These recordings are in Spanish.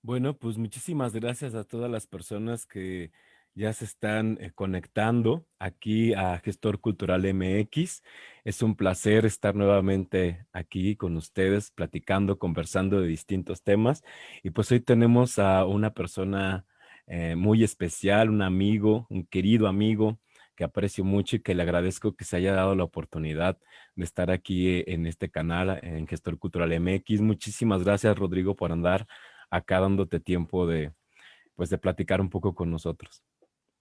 Bueno, pues muchísimas gracias a todas las personas que ya se están conectando aquí a Gestor Cultural MX. Es un placer estar nuevamente aquí con ustedes, platicando, conversando de distintos temas. Y pues hoy tenemos a una persona muy especial, un amigo, un querido amigo que aprecio mucho y que le agradezco que se haya dado la oportunidad de estar aquí en este canal, en Gestor Cultural MX. Muchísimas gracias, Rodrigo, por andar acá dándote tiempo pues de platicar un poco con nosotros.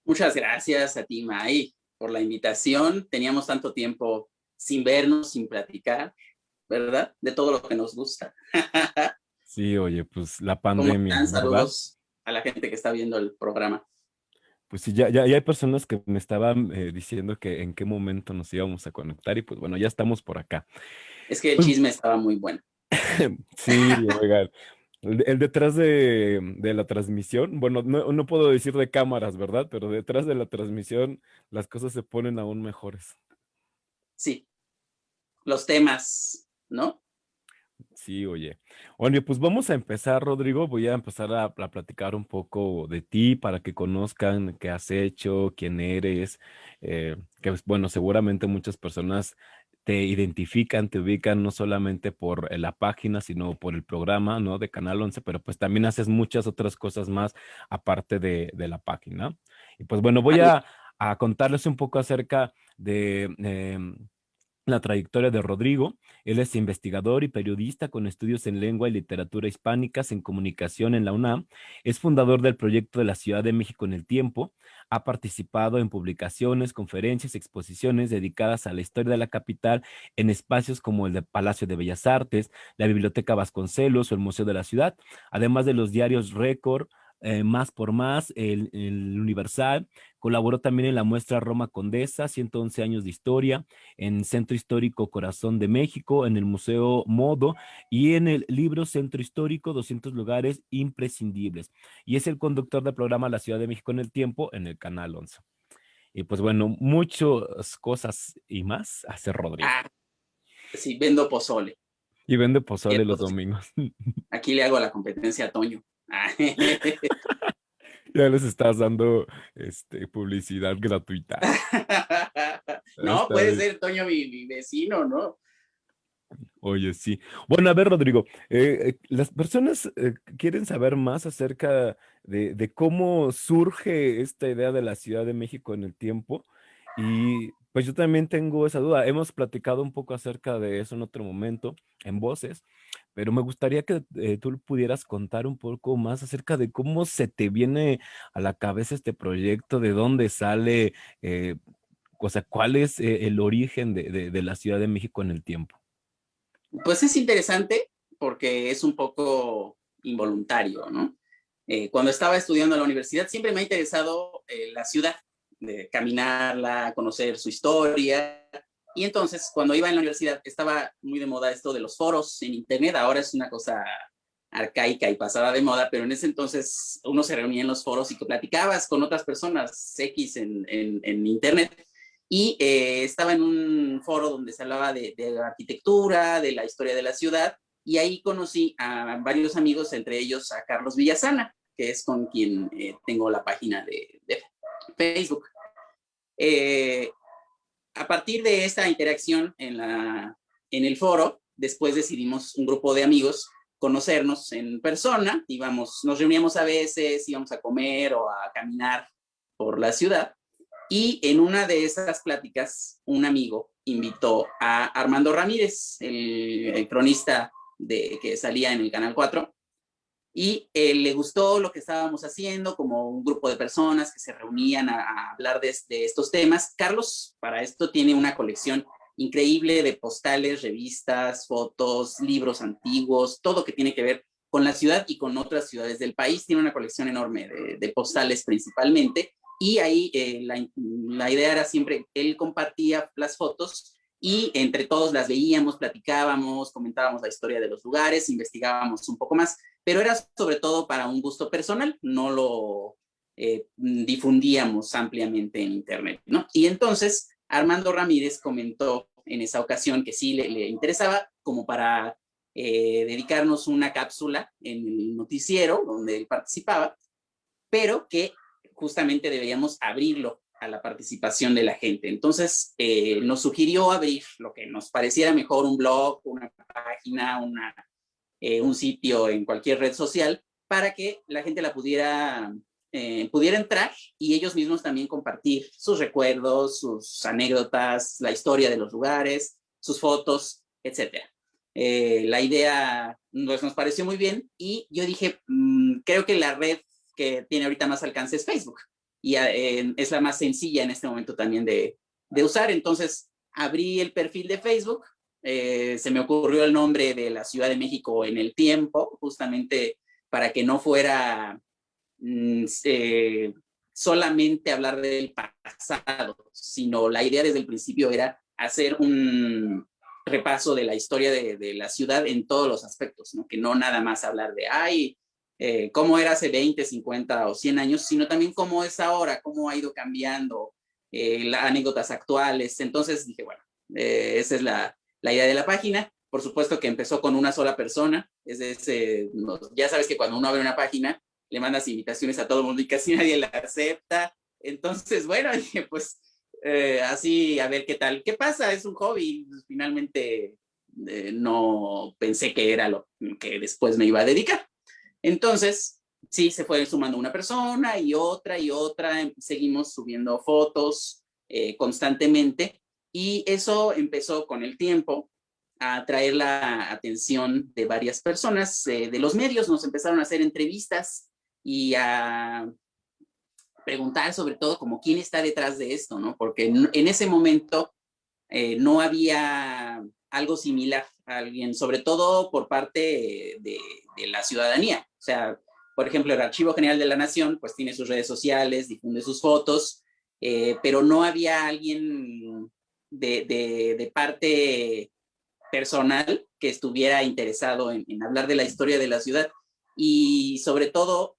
Muchas gracias a ti, May, por la invitación. Teníamos tanto tiempo sin vernos, sin platicar, ¿verdad? De todo lo que nos gusta. Sí, oye, pues la ¿Cómo pandemia, están? ¿verdad? Saludos a la gente que está viendo el programa. Pues sí, ya hay personas que me estaban diciendo que en qué momento nos íbamos a conectar y pues bueno, ya estamos por acá. Es que el Pues, chisme estaba muy bueno. sí, oigan, el detrás de la transmisión, bueno, no puedo decir de cámaras, ¿verdad? Pero detrás de la transmisión las cosas se ponen aún mejores. Sí, los temas, ¿no? Sí, oye. Oye, pues vamos a empezar, Rodrigo. Voy a empezar a platicar un poco de ti para que conozcan qué has hecho, quién eres. Que, pues, bueno, seguramente muchas personas te identifican, te ubican no solamente por la página, sino por el programa, ¿no? De Canal 11, pero pues también haces muchas otras cosas más aparte de la página. Y pues bueno, voy Algo. a contarles un poco acerca de la trayectoria de Rodrigo. Él es investigador y periodista con estudios en lengua y literatura hispánicas en comunicación en la UNAM. Es fundador del proyecto de la Ciudad de México en el Tiempo. Ha participado en publicaciones, conferencias, exposiciones dedicadas a la historia de la capital en espacios como el de Palacio de Bellas Artes, la Biblioteca Vasconcelos o el Museo de la Ciudad, además de los diarios Récord, Más por Más, el Universal. Colaboró también en la muestra Roma Condesa, 111 años de historia, en Centro Histórico Corazón de México, en el Museo Modo y en el libro Centro Histórico, 200 lugares imprescindibles. Y es el conductor del programa La Ciudad de México en el Tiempo en el Canal 11. Y pues bueno, muchas cosas y más hace Rodrigo. Ah, sí, vendo pozole. Y vende pozole los Cierto, sí. domingos. Aquí le hago la competencia a Toño. Ah, Ya les estás dando publicidad gratuita. no, Está puede bien. ser Toño mi vecino, ¿no? Oye, sí. Bueno, a ver, Rodrigo, las personas quieren saber más acerca de cómo surge esta idea de la Ciudad de México en el tiempo. Y pues yo también tengo esa duda. Hemos platicado un poco acerca de eso en otro momento, en voces, pero me gustaría que tú pudieras contar un poco más acerca de cómo se te viene a la cabeza este proyecto, de dónde sale, o sea, cuál es el origen de la Ciudad de México en el tiempo. Pues es interesante porque es un poco involuntario, ¿no? Cuando estaba estudiando en la universidad siempre me ha interesado la ciudad, de caminarla, conocer su historia. Y entonces, cuando iba en la universidad, estaba muy de moda esto de los foros en Internet. Ahora es una cosa arcaica y pasada de moda, pero en ese entonces uno se reunía en los foros y que platicabas con otras personas X en Internet. Y estaba en un foro donde se hablaba de arquitectura, de la historia de la ciudad, y ahí conocí a varios amigos, entre ellos a Carlos Villasana, que es con quien tengo la página de Facebook. Eh, a partir de esta interacción en el foro, después decidimos un grupo de amigos conocernos en persona, nos reuníamos a veces, íbamos a comer o a caminar por la ciudad. Y en una de esas pláticas, un amigo invitó a Armando Ramírez, el cronista que salía en el Canal 4, y le gustó lo que estábamos haciendo, como un grupo de personas que se reunían a hablar de estos temas. Carlos, para esto, tiene una colección increíble de postales, revistas, fotos, libros antiguos, todo que tiene que ver con la ciudad y con otras ciudades del país. Tiene una colección enorme de postales principalmente. Y ahí la idea era siempre, él compartía las fotos y entre todos las veíamos, platicábamos, comentábamos la historia de los lugares, investigábamos un poco más, pero era sobre todo para un gusto personal, no lo difundíamos ampliamente en Internet, ¿no? Y entonces Armando Ramírez comentó en esa ocasión que sí le interesaba como para dedicarnos una cápsula en el noticiero donde él participaba, pero que justamente deberíamos abrirlo a la participación de la gente. Entonces, nos sugirió abrir lo que nos pareciera mejor, un blog, una página, un sitio en cualquier red social, para que la gente la pudiera entrar y ellos mismos también compartir sus recuerdos, sus anécdotas, la historia de los lugares, sus fotos, etcétera. La idea pues, nos pareció muy bien y yo dije, creo que la red que tiene ahorita más alcance es Facebook y es la más sencilla en este momento también de usar. Entonces abrí el perfil de Facebook, se me ocurrió el nombre de la Ciudad de México en el tiempo, justamente para que no fuera solamente hablar del pasado, sino la idea desde el principio era hacer un repaso de la historia de la ciudad en todos los aspectos, ¿no? Que no nada más hablar de, cómo era hace 20, 50 o 100 años, sino también cómo es ahora, cómo ha ido cambiando, las anécdotas actuales. Entonces dije, bueno, esa es la idea de la página. Por supuesto que empezó con una sola persona, ya sabes que cuando uno abre una página, le mandas invitaciones a todo el mundo y casi nadie la acepta. Entonces, bueno, dije, pues así a ver qué tal. ¿Qué pasa? Es un hobby. Finalmente no pensé que era lo que después me iba a dedicar. Entonces, sí, se fue sumando una persona y otra. Seguimos subiendo fotos constantemente y eso empezó con el tiempo a atraer la atención de varias personas de los medios. Nos empezaron a hacer entrevistas y a preguntar sobre todo como quién está detrás de esto, ¿no? Porque en ese momento no había algo similar a alguien, sobre todo por parte de la ciudadanía. O sea, por ejemplo, el Archivo General de la Nación, pues tiene sus redes sociales, difunde sus fotos, pero no había alguien de parte personal que estuviera interesado en hablar de la historia de la ciudad y sobre todo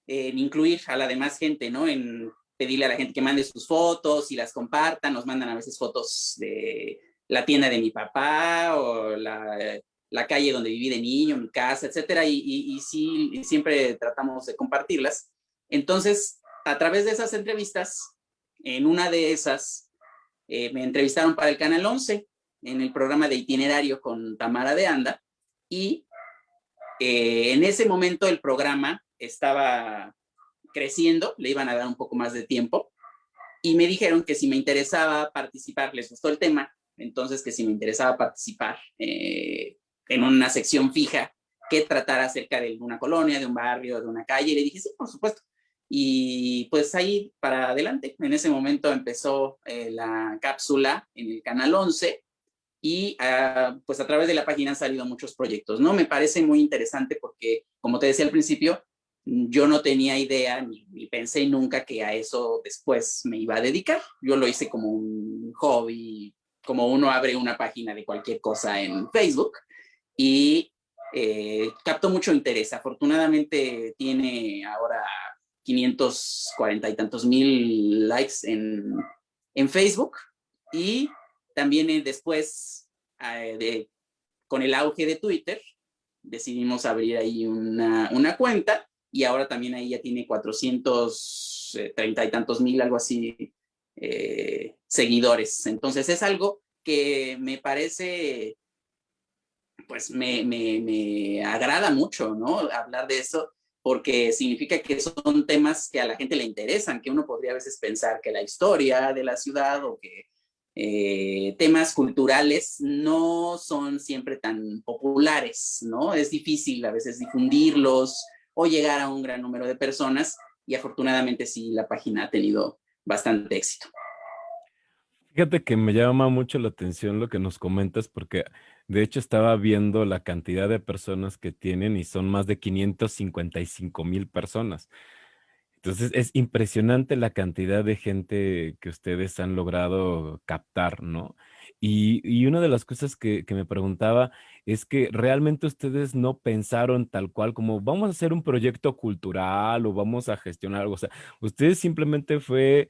en incluir a la demás gente, ¿no? En pedirle a la gente que mande sus fotos y las compartan. Nos mandan a veces fotos de la tienda de mi papá o la calle donde viví de niño, mi casa, etcétera. Y sí, y siempre tratamos de compartirlas. Entonces, a través de esas entrevistas, en una de esas, me entrevistaron para el Canal 11 en el programa de Itinerario con Tamara de Anda y en ese momento el programa estaba creciendo, le iban a dar un poco más de tiempo y me dijeron que si me interesaba participar, les gustó el tema, entonces que si me interesaba participar en una sección fija que tratara acerca de una colonia, de un barrio, de una calle, y le dije, sí, por supuesto. Y pues ahí para adelante, en ese momento empezó la cápsula en el Canal 11 y pues a través de la página han salido muchos proyectos, ¿no? Me parece muy interesante porque, como te decía al principio, yo no tenía idea ni pensé nunca que a eso después me iba a dedicar. Yo lo hice como un hobby, como uno abre una página de cualquier cosa en Facebook y captó mucho interés. Afortunadamente tiene ahora 540 y tantos mil likes en Facebook y también después, con el auge de Twitter, decidimos abrir ahí una cuenta y ahora también ahí ya tiene 430 y tantos mil, algo así, seguidores. Entonces es algo que me parece, pues me agrada mucho, ¿no? Hablar de eso porque significa que son temas que a la gente le interesan, que uno podría a veces pensar que la historia de la ciudad o que temas culturales no son siempre tan populares, ¿no? Es difícil a veces difundirlos o llegar a un gran número de personas y afortunadamente sí, la página ha tenido bastante éxito. Fíjate que me llama mucho la atención lo que nos comentas porque de hecho estaba viendo la cantidad de personas que tienen y son más de 555,000 personas. Entonces es impresionante la cantidad de gente que ustedes han logrado captar, ¿no? Y una de las cosas que me preguntaba es que realmente ustedes no pensaron tal cual como vamos a hacer un proyecto cultural o vamos a gestionar algo. O sea, ustedes simplemente fue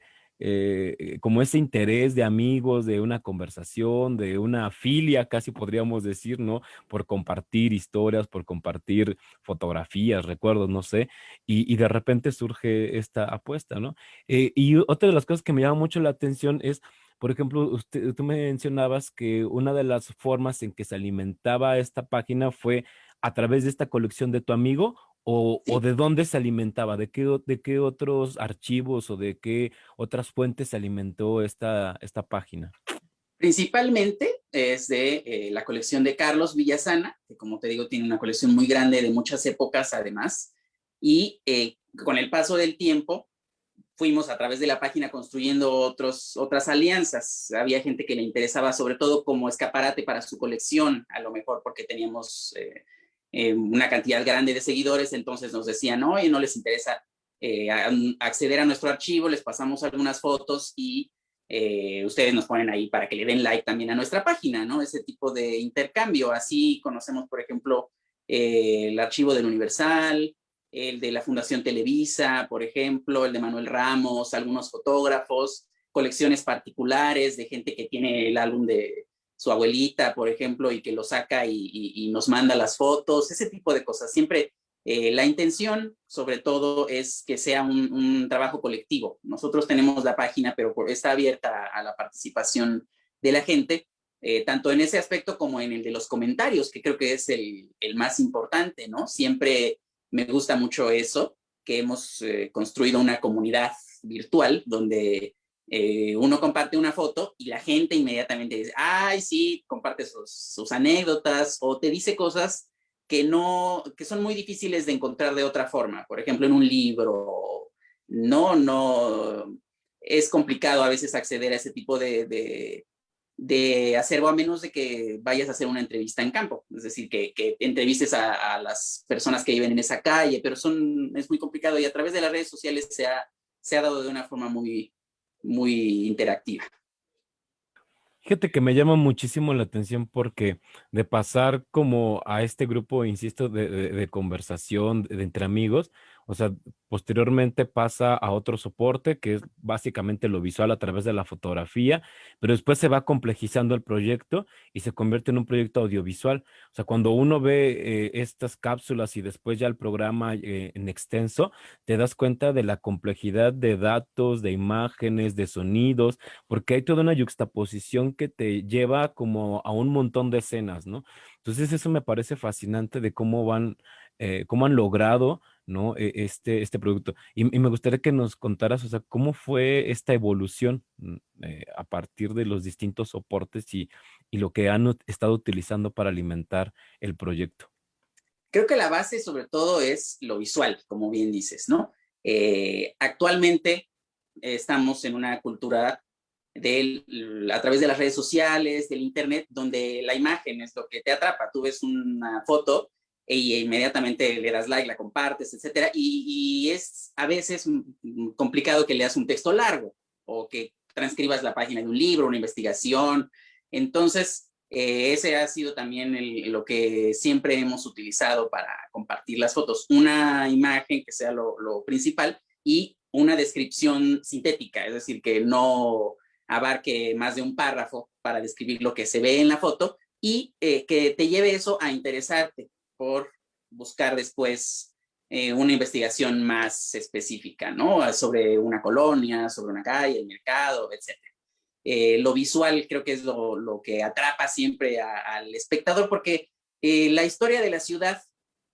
como ese interés de amigos, de una conversación, de una filia, casi podríamos decir, ¿no? Por compartir historias, por compartir fotografías, recuerdos, no sé, y de repente surge esta apuesta, ¿no? Y otra de las cosas que me llama mucho la atención es, por ejemplo, tú me mencionabas que una de las formas en que se alimentaba esta página fue a través de esta colección de tu amigo o Sí. de dónde se alimentaba, de qué otros archivos o de qué otras fuentes se alimentó esta página. Principalmente es de la colección de Carlos Villasana, que como te digo tiene una colección muy grande de muchas épocas además, y con el paso del tiempo fuimos a través de la página construyendo otras alianzas. Había gente que le interesaba sobre todo como escaparate para su colección, a lo mejor porque teníamos una cantidad grande de seguidores, entonces nos decían, oye, no les interesa acceder a nuestro archivo, les pasamos algunas fotos y ustedes nos ponen ahí para que le den like también a nuestra página, ¿no? Ese tipo de intercambio. Así conocemos, por ejemplo, el archivo del Universal, el de la Fundación Televisa, por ejemplo, el de Manuel Ramos, algunos fotógrafos, colecciones particulares de gente que tiene el álbum de su abuelita, por ejemplo, y que lo saca y nos manda las fotos, ese tipo de cosas. Siempre la intención, sobre todo, es que sea un trabajo colectivo. Nosotros tenemos la página, pero está abierta a la participación de la gente, tanto en ese aspecto como en el de los comentarios, que creo que es el más importante, ¿no? Siempre me gusta mucho eso, que hemos construido una comunidad virtual donde uno comparte una foto y la gente inmediatamente dice, ay, sí, comparte sus anécdotas o te dice cosas que son muy difíciles de encontrar de otra forma. Por ejemplo, en un libro, no, es complicado a veces acceder a ese tipo de acervo a menos de que vayas a hacer una entrevista en campo, es decir, que entrevistes a las personas que viven en esa calle, pero es muy complicado y a través de las redes sociales se ha dado de una forma muy interactiva. Fíjate que me llama muchísimo la atención porque de pasar como a este grupo, insisto, de conversación entre amigos, o sea, posteriormente pasa a otro soporte que es básicamente lo visual a través de la fotografía, pero después se va complejizando el proyecto y se convierte en un proyecto audiovisual. O sea, cuando uno ve estas cápsulas y después ya el programa en extenso, te das cuenta de la complejidad de datos, de imágenes, de sonidos porque hay toda una yuxtaposición que te lleva como a un montón de escenas, ¿no? Entonces eso me parece fascinante de cómo han logrado, ¿no? Este producto. Y me gustaría que nos contaras, o sea, cómo fue esta evolución a partir de los distintos soportes y lo que han estado utilizando para alimentar el proyecto. Creo que la base sobre todo es lo visual, como bien dices, ¿no? Actualmente estamos en una cultura a través de las redes sociales, del internet, donde la imagen es lo que te atrapa. Tú ves una foto e inmediatamente le das like, la compartes, etcétera. Y es a veces complicado que leas un texto largo o que transcribas la página de un libro, una investigación. Entonces, ese ha sido también lo que siempre hemos utilizado para compartir las fotos. Una imagen que sea lo principal y una descripción sintética, es decir, que no abarque más de un párrafo para describir lo que se ve en la foto y que te lleve eso a interesarte por buscar después una investigación más específica, ¿no? Sobre una colonia, sobre una calle, el mercado, etcétera. Lo visual creo que es lo que atrapa siempre al espectador porque la historia de la ciudad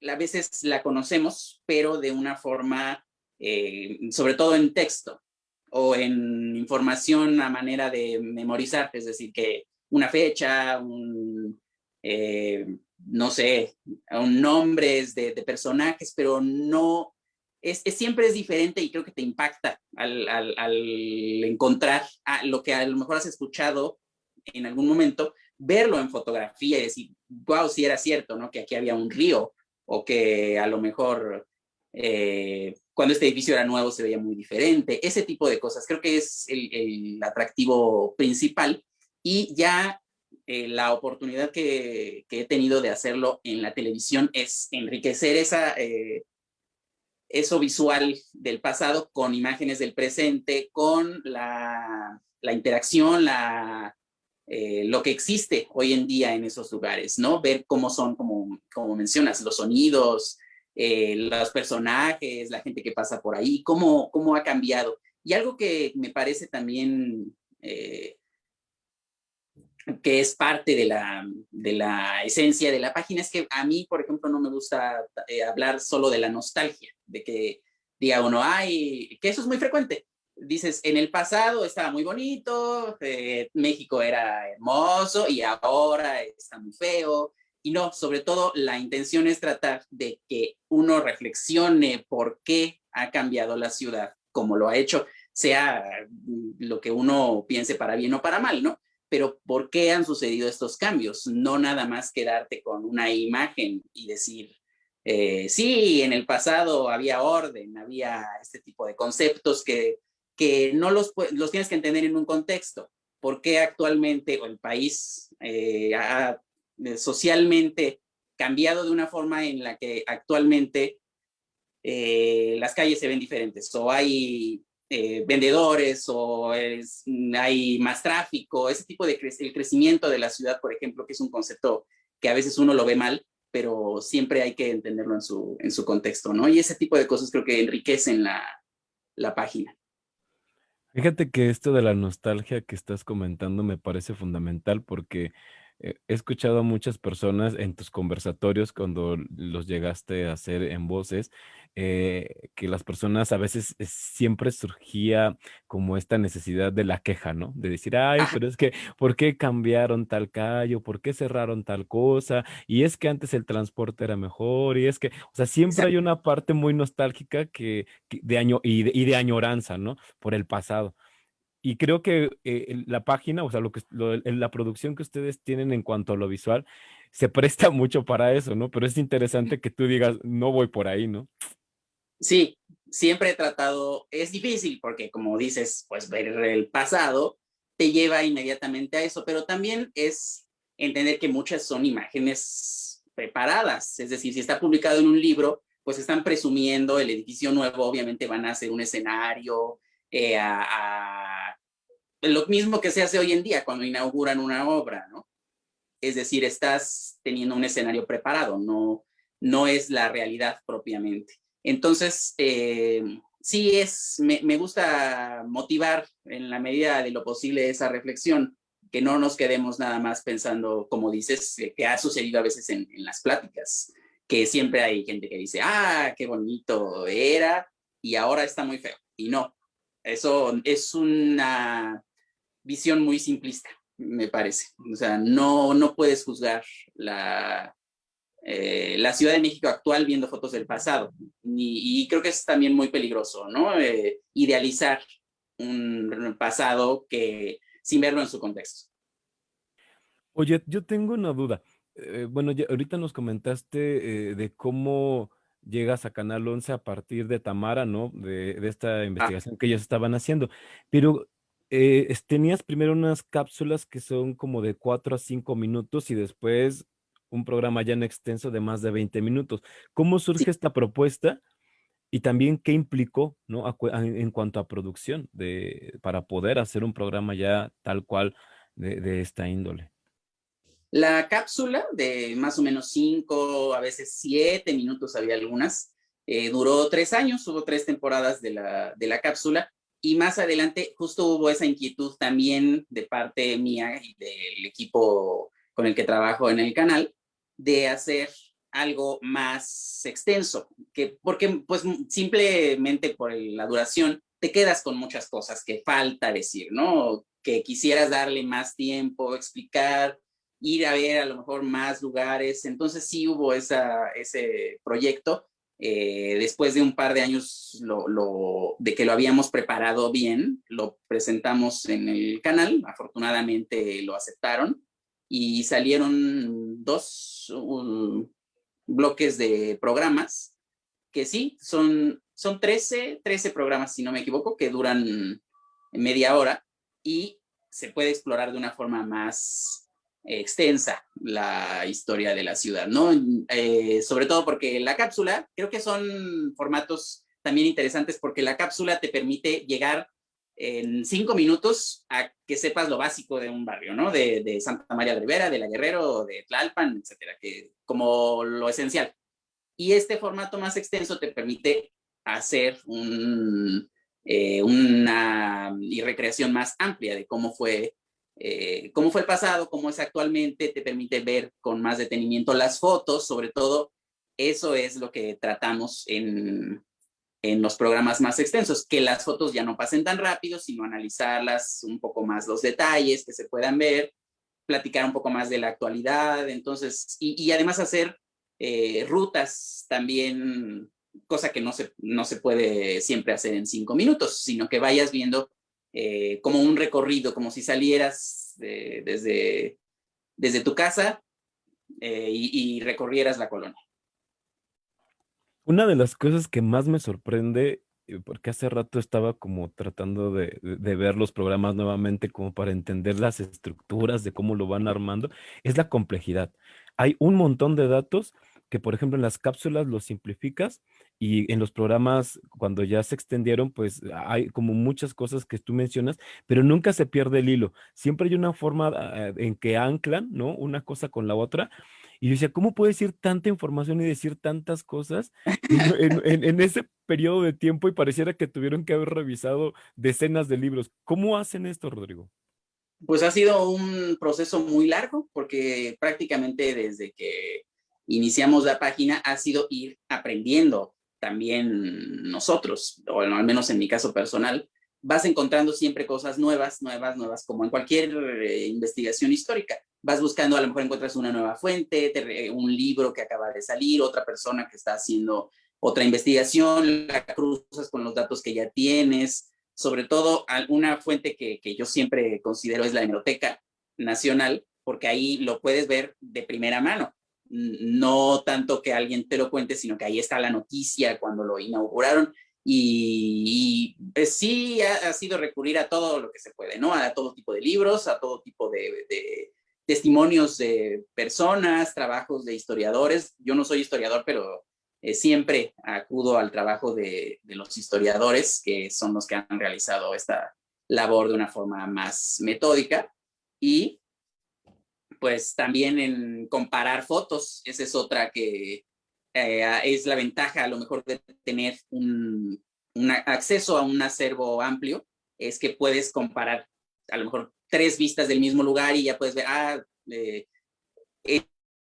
a veces la conocemos, pero de una forma, sobre todo en texto o en información a manera de memorizar, es decir, que una fecha, no sé, un nombres de personajes, pero no, siempre es diferente y creo que te impacta al encontrar lo que a lo mejor has escuchado en algún momento, verlo en fotografía y decir, wow, sí era cierto, ¿no? Que aquí había un río o que a lo mejor cuando este edificio era nuevo se veía muy diferente, ese tipo de cosas. Creo que es el atractivo principal y ya la oportunidad que he tenido de hacerlo en la televisión es enriquecer eso visual del pasado con imágenes del presente, con la interacción, lo que existe hoy en día en esos lugares, ¿no? Ver cómo son, como mencionas, los sonidos, los personajes, la gente que pasa por ahí, cómo ha cambiado. Y algo que me parece también que es parte de la esencia de la página es que a mí, por ejemplo, no me gusta hablar solo de la nostalgia, de que diga uno, ay, que eso es muy frecuente. Dices, en el pasado estaba muy bonito, México era hermoso y ahora está muy feo. Y no, sobre todo la intención es tratar de que uno reflexione por qué ha cambiado la ciudad, como lo ha hecho, sea lo que uno piense para bien o para mal, ¿no? Pero ¿por qué han sucedido estos cambios? No nada más quedarte con una imagen y decir, sí, en el pasado había orden, había este tipo de conceptos que no los tienes que entender en un contexto. ¿Por qué actualmente el país ha socialmente cambiado de una forma en la que actualmente las calles se ven diferentes? O hay vendedores o hay más tráfico, ese tipo de el crecimiento de la ciudad, por ejemplo, que es un concepto que a veces uno lo ve mal, pero siempre hay que entenderlo en su contexto, ¿no? Y ese tipo de cosas creo que enriquecen la página. Fíjate que esto de la nostalgia que estás comentando me parece fundamental porque he escuchado a muchas personas en tus conversatorios cuando los llegaste a hacer en voces, que las personas a veces siempre surgía como esta necesidad de la queja, ¿no? De decir, ay, Ajá, pero es que, ¿por qué cambiaron tal calle? ¿Por qué cerraron tal cosa? Y es que antes el transporte era mejor, y es que, o sea, siempre hay exacto. una parte muy nostálgica de año y de añoranza, ¿no? Por el pasado. Y creo que la página, o sea, la producción que ustedes tienen en cuanto a lo visual, se presta mucho para eso, ¿no? Pero es interesante que tú digas, no voy por ahí, ¿no? Sí, siempre he tratado, es difícil porque como dices, pues ver el pasado te lleva inmediatamente a eso, pero también es entender que muchas son imágenes preparadas, es decir, si está publicado en un libro, pues están presumiendo el edificio nuevo, obviamente van a hacer un escenario, lo mismo que se hace hoy en día cuando inauguran una obra, ¿no? Es decir, estás teniendo un escenario preparado, no es la realidad propiamente. Entonces, sí me gusta motivar en la medida de lo posible esa reflexión, que no nos quedemos nada más pensando, como dices, que ha sucedido a veces en las pláticas, que siempre hay gente que dice, ah, qué bonito era y ahora está muy feo. Y no, eso es una visión muy simplista, me parece. O sea, no puedes juzgar la Ciudad de México actual viendo fotos del pasado. Y creo que es también muy peligroso, ¿no? Idealizar un pasado sin verlo en su contexto. Oye, yo tengo una duda. Bueno, ahorita nos comentaste de cómo llegas a Canal 11 a partir de Tamara, ¿no? De esta Ah, investigación que ellos estaban haciendo. Pero tenías primero unas cápsulas que son como de 4 a 5 minutos y después un programa ya en extenso de más de 20 minutos. ¿Cómo sí. surge esta propuesta? Y también qué implicó, ¿no? En cuanto a producción para poder hacer un programa ya tal cual de esta índole. La cápsula de más o menos 5, a veces 7 minutos, había algunas, duró 3 años, hubo 3 temporadas de la cápsula y más adelante justo hubo esa inquietud también de parte mía y del equipo con el que trabajo en el canal de hacer algo más extenso, porque pues simplemente por la duración te quedas con muchas cosas que falta decir, ¿no? Que quisieras darle más tiempo, explicar, ir a ver a lo mejor más lugares. Entonces sí hubo ese proyecto. Después de un par de años de que lo habíamos preparado bien, lo presentamos en el canal. Afortunadamente lo aceptaron y salieron dos bloques de programas que sí, son 13 programas, si no me equivoco, que duran media hora y se puede explorar de una forma más extensa la historia de la ciudad, ¿no? Sobre todo porque la cápsula, creo que son formatos también interesantes porque la cápsula te permite llegar en 5 minutos a que sepas lo básico de un barrio, ¿no? De Santa María de Rivera, de La Guerrero, de Tlalpan, etcétera, que como lo esencial. Y este formato más extenso te permite hacer una recreación más amplia de cómo fue el pasado, cómo es actualmente, te permite ver con más detenimiento las fotos, sobre todo eso es lo que tratamos en los programas más extensos, que las fotos ya no pasen tan rápido, sino analizarlas un poco más los detalles que se puedan ver, platicar un poco más de la actualidad, entonces, y además hacer rutas también, cosa que no se puede siempre hacer en 5 minutos, sino que vayas viendo como un recorrido, como si salieras desde tu casa y recorrieras la colonia. Una de las cosas que más me sorprende, porque hace rato estaba como tratando de ver los programas nuevamente como para entender las estructuras de cómo lo van armando, es la complejidad. Hay un montón de datos que, por ejemplo, en las cápsulas los simplificas y en los programas, cuando ya se extendieron, pues hay como muchas cosas que tú mencionas, pero nunca se pierde el hilo. Siempre hay una forma en que anclan, ¿no? Una cosa con la otra. Y yo decía, ¿cómo puede decir tanta información y decir tantas cosas en ese periodo de tiempo y pareciera que tuvieron que haber revisado decenas de libros? ¿Cómo hacen esto, Rodrigo? Pues ha sido un proceso muy largo porque prácticamente desde que iniciamos la página ha sido ir aprendiendo también nosotros, o al menos en mi caso personal, vas encontrando siempre cosas nuevas, nuevas, nuevas, como en cualquier investigación histórica. Vas buscando, a lo mejor encuentras una nueva fuente, un libro que acaba de salir, otra persona que está haciendo otra investigación, la cruzas con los datos que ya tienes, sobre todo una fuente que yo siempre considero es la Hemeroteca Nacional, porque ahí lo puedes ver de primera mano. No tanto que alguien te lo cuente, sino que ahí está la noticia cuando lo inauguraron. Sí ha sido recurrir a todo lo que se puede, ¿no? A todo tipo de libros, a todo tipo de testimonios de personas, trabajos de historiadores. Yo no soy historiador, pero siempre acudo al trabajo de los historiadores, que son los que han realizado esta labor de una forma más metódica. Y pues también en comparar fotos, esa es otra que es la ventaja a lo mejor de tener un acceso a un acervo amplio, es que puedes comparar a lo mejor 3 vistas del mismo lugar y ya puedes ver,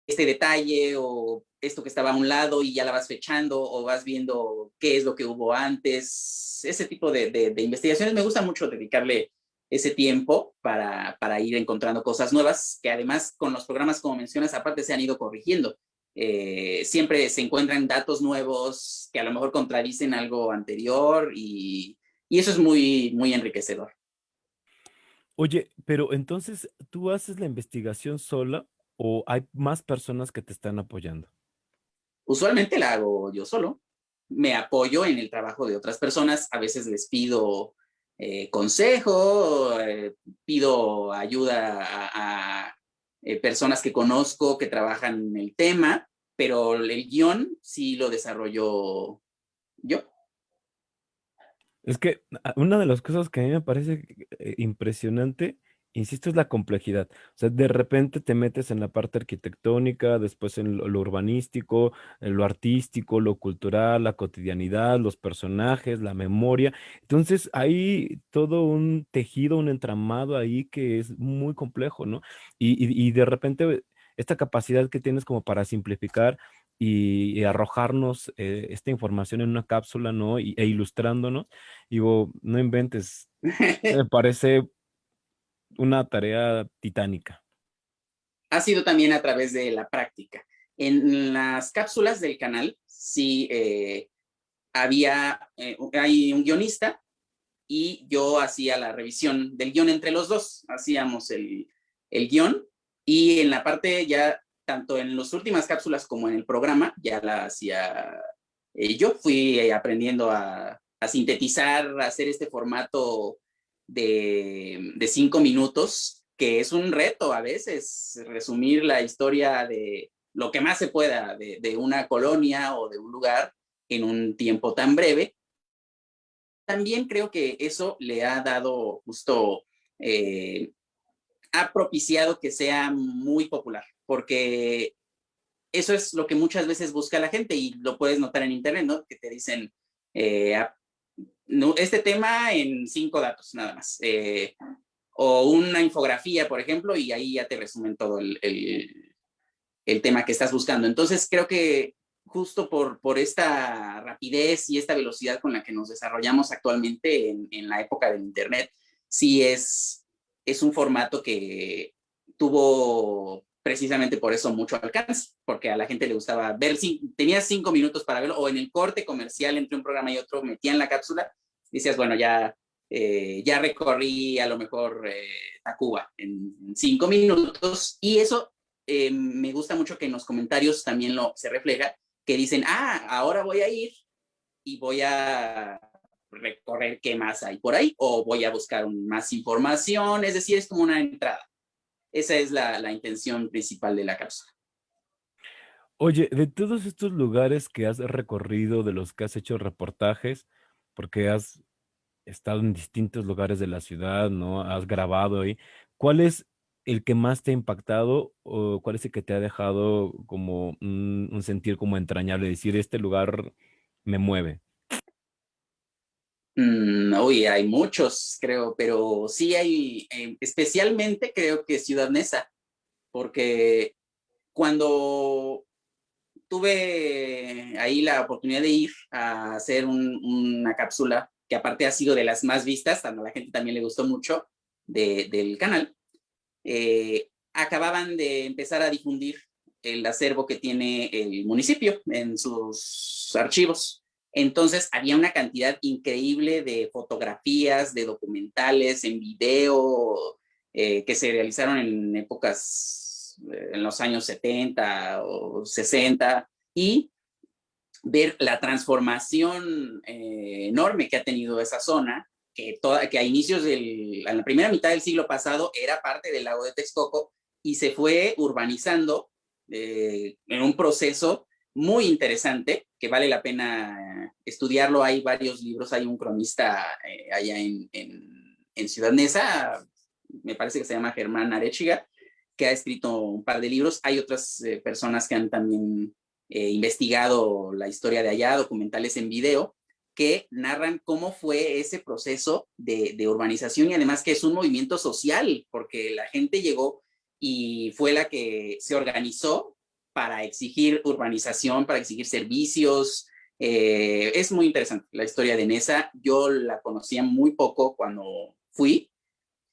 este detalle o esto que estaba a un lado y ya la vas fechando o vas viendo qué es lo que hubo antes. Ese tipo de investigaciones me gusta mucho dedicarle ese tiempo para ir encontrando cosas nuevas que además con los programas, como mencionas, aparte se han ido corrigiendo. Siempre se encuentran datos nuevos que a lo mejor contradicen algo anterior y eso es muy, muy enriquecedor. Oye, pero entonces, ¿tú haces la investigación sola o hay más personas que te están apoyando? Usualmente la hago yo solo. Me apoyo en el trabajo de otras personas. A veces les pido consejo, pido ayuda a personas que conozco que trabajan en el tema, pero el guión sí lo desarrollo yo. Es que una de las cosas que a mí me parece impresionante, insisto, es la complejidad. O sea, de repente te metes en la parte arquitectónica, después en lo urbanístico, en lo artístico, lo cultural, la cotidianidad, los personajes, la memoria. Entonces, hay todo un tejido, un entramado ahí que es muy complejo, ¿no? Y de repente esta capacidad que tienes como para simplificar y arrojarnos esta información en una cápsula, ¿no? E ilustrándonos. Digo, no inventes, me parece una tarea titánica. Ha sido también a través de la práctica. En las cápsulas del canal sí hay un guionista y yo hacía la revisión del guión entre los dos, hacíamos el guión y en la parte ya, tanto en las últimas cápsulas como en el programa, ya la hacía yo, fui aprendiendo a sintetizar, a hacer este formato de 5 minutos que es un reto a veces resumir la historia de lo que más se pueda de una colonia o de un lugar en un tiempo tan breve. También creo que eso le ha dado justo, ha propiciado que sea muy popular, porque eso es lo que muchas veces busca la gente y lo puedes notar en internet, ¿no? Que te dicen, no, este tema en 5 datos nada más. O una infografía, por ejemplo, y ahí ya te resumen todo el tema que estás buscando. Entonces, creo que justo por esta rapidez y esta velocidad con la que nos desarrollamos actualmente en la época del Internet, sí es un formato que tuvo precisamente por eso mucho alcance, porque a la gente le gustaba ver, tenías 5 minutos para verlo, o en el corte comercial entre un programa y otro, metían la cápsula, decías, bueno, ya recorrí a lo mejor Tacuba en 5 minutos, y eso me gusta mucho que en los comentarios también se refleja, que dicen, ahora voy a ir y voy a recorrer qué más hay por ahí, o voy a buscar más información, es decir, es como una entrada. Esa es la intención principal de la cápsula. Oye, de todos estos lugares que has recorrido, de los que has hecho reportajes, porque has estado en distintos lugares de la ciudad, ¿no? Has grabado ahí. ¿Cuál es el que más te ha impactado o cuál es el que te ha dejado como un sentir como entrañable? Decir, este lugar me mueve. Uy, hay muchos, creo, pero sí hay, especialmente creo que Ciudad Neza, porque cuando tuve ahí la oportunidad de ir a hacer una cápsula que aparte ha sido de las más vistas, a la gente también le gustó mucho del canal, acababan de empezar a difundir el acervo que tiene el municipio en sus archivos. Entonces había una cantidad increíble de fotografías, de documentales, en video, que se realizaron en épocas, en los años 70 o 60, y ver la transformación enorme que ha tenido esa zona, que a inicios a la primera mitad del siglo pasado era parte del lago de Texcoco y se fue urbanizando en un proceso muy interesante que vale la pena estudiarlo. Hay varios libros, hay un cronista allá en Ciudad Neza, me parece que se llama Germán Arechiga, que ha escrito un par de libros. Hay otras personas que han también investigado la historia de allá, documentales en video, que narran cómo fue ese proceso de urbanización y además que es un movimiento social, porque la gente llegó y fue la que se organizó para exigir urbanización, para exigir servicios. Es muy interesante la historia de Nesa. Yo la conocía muy poco cuando fui,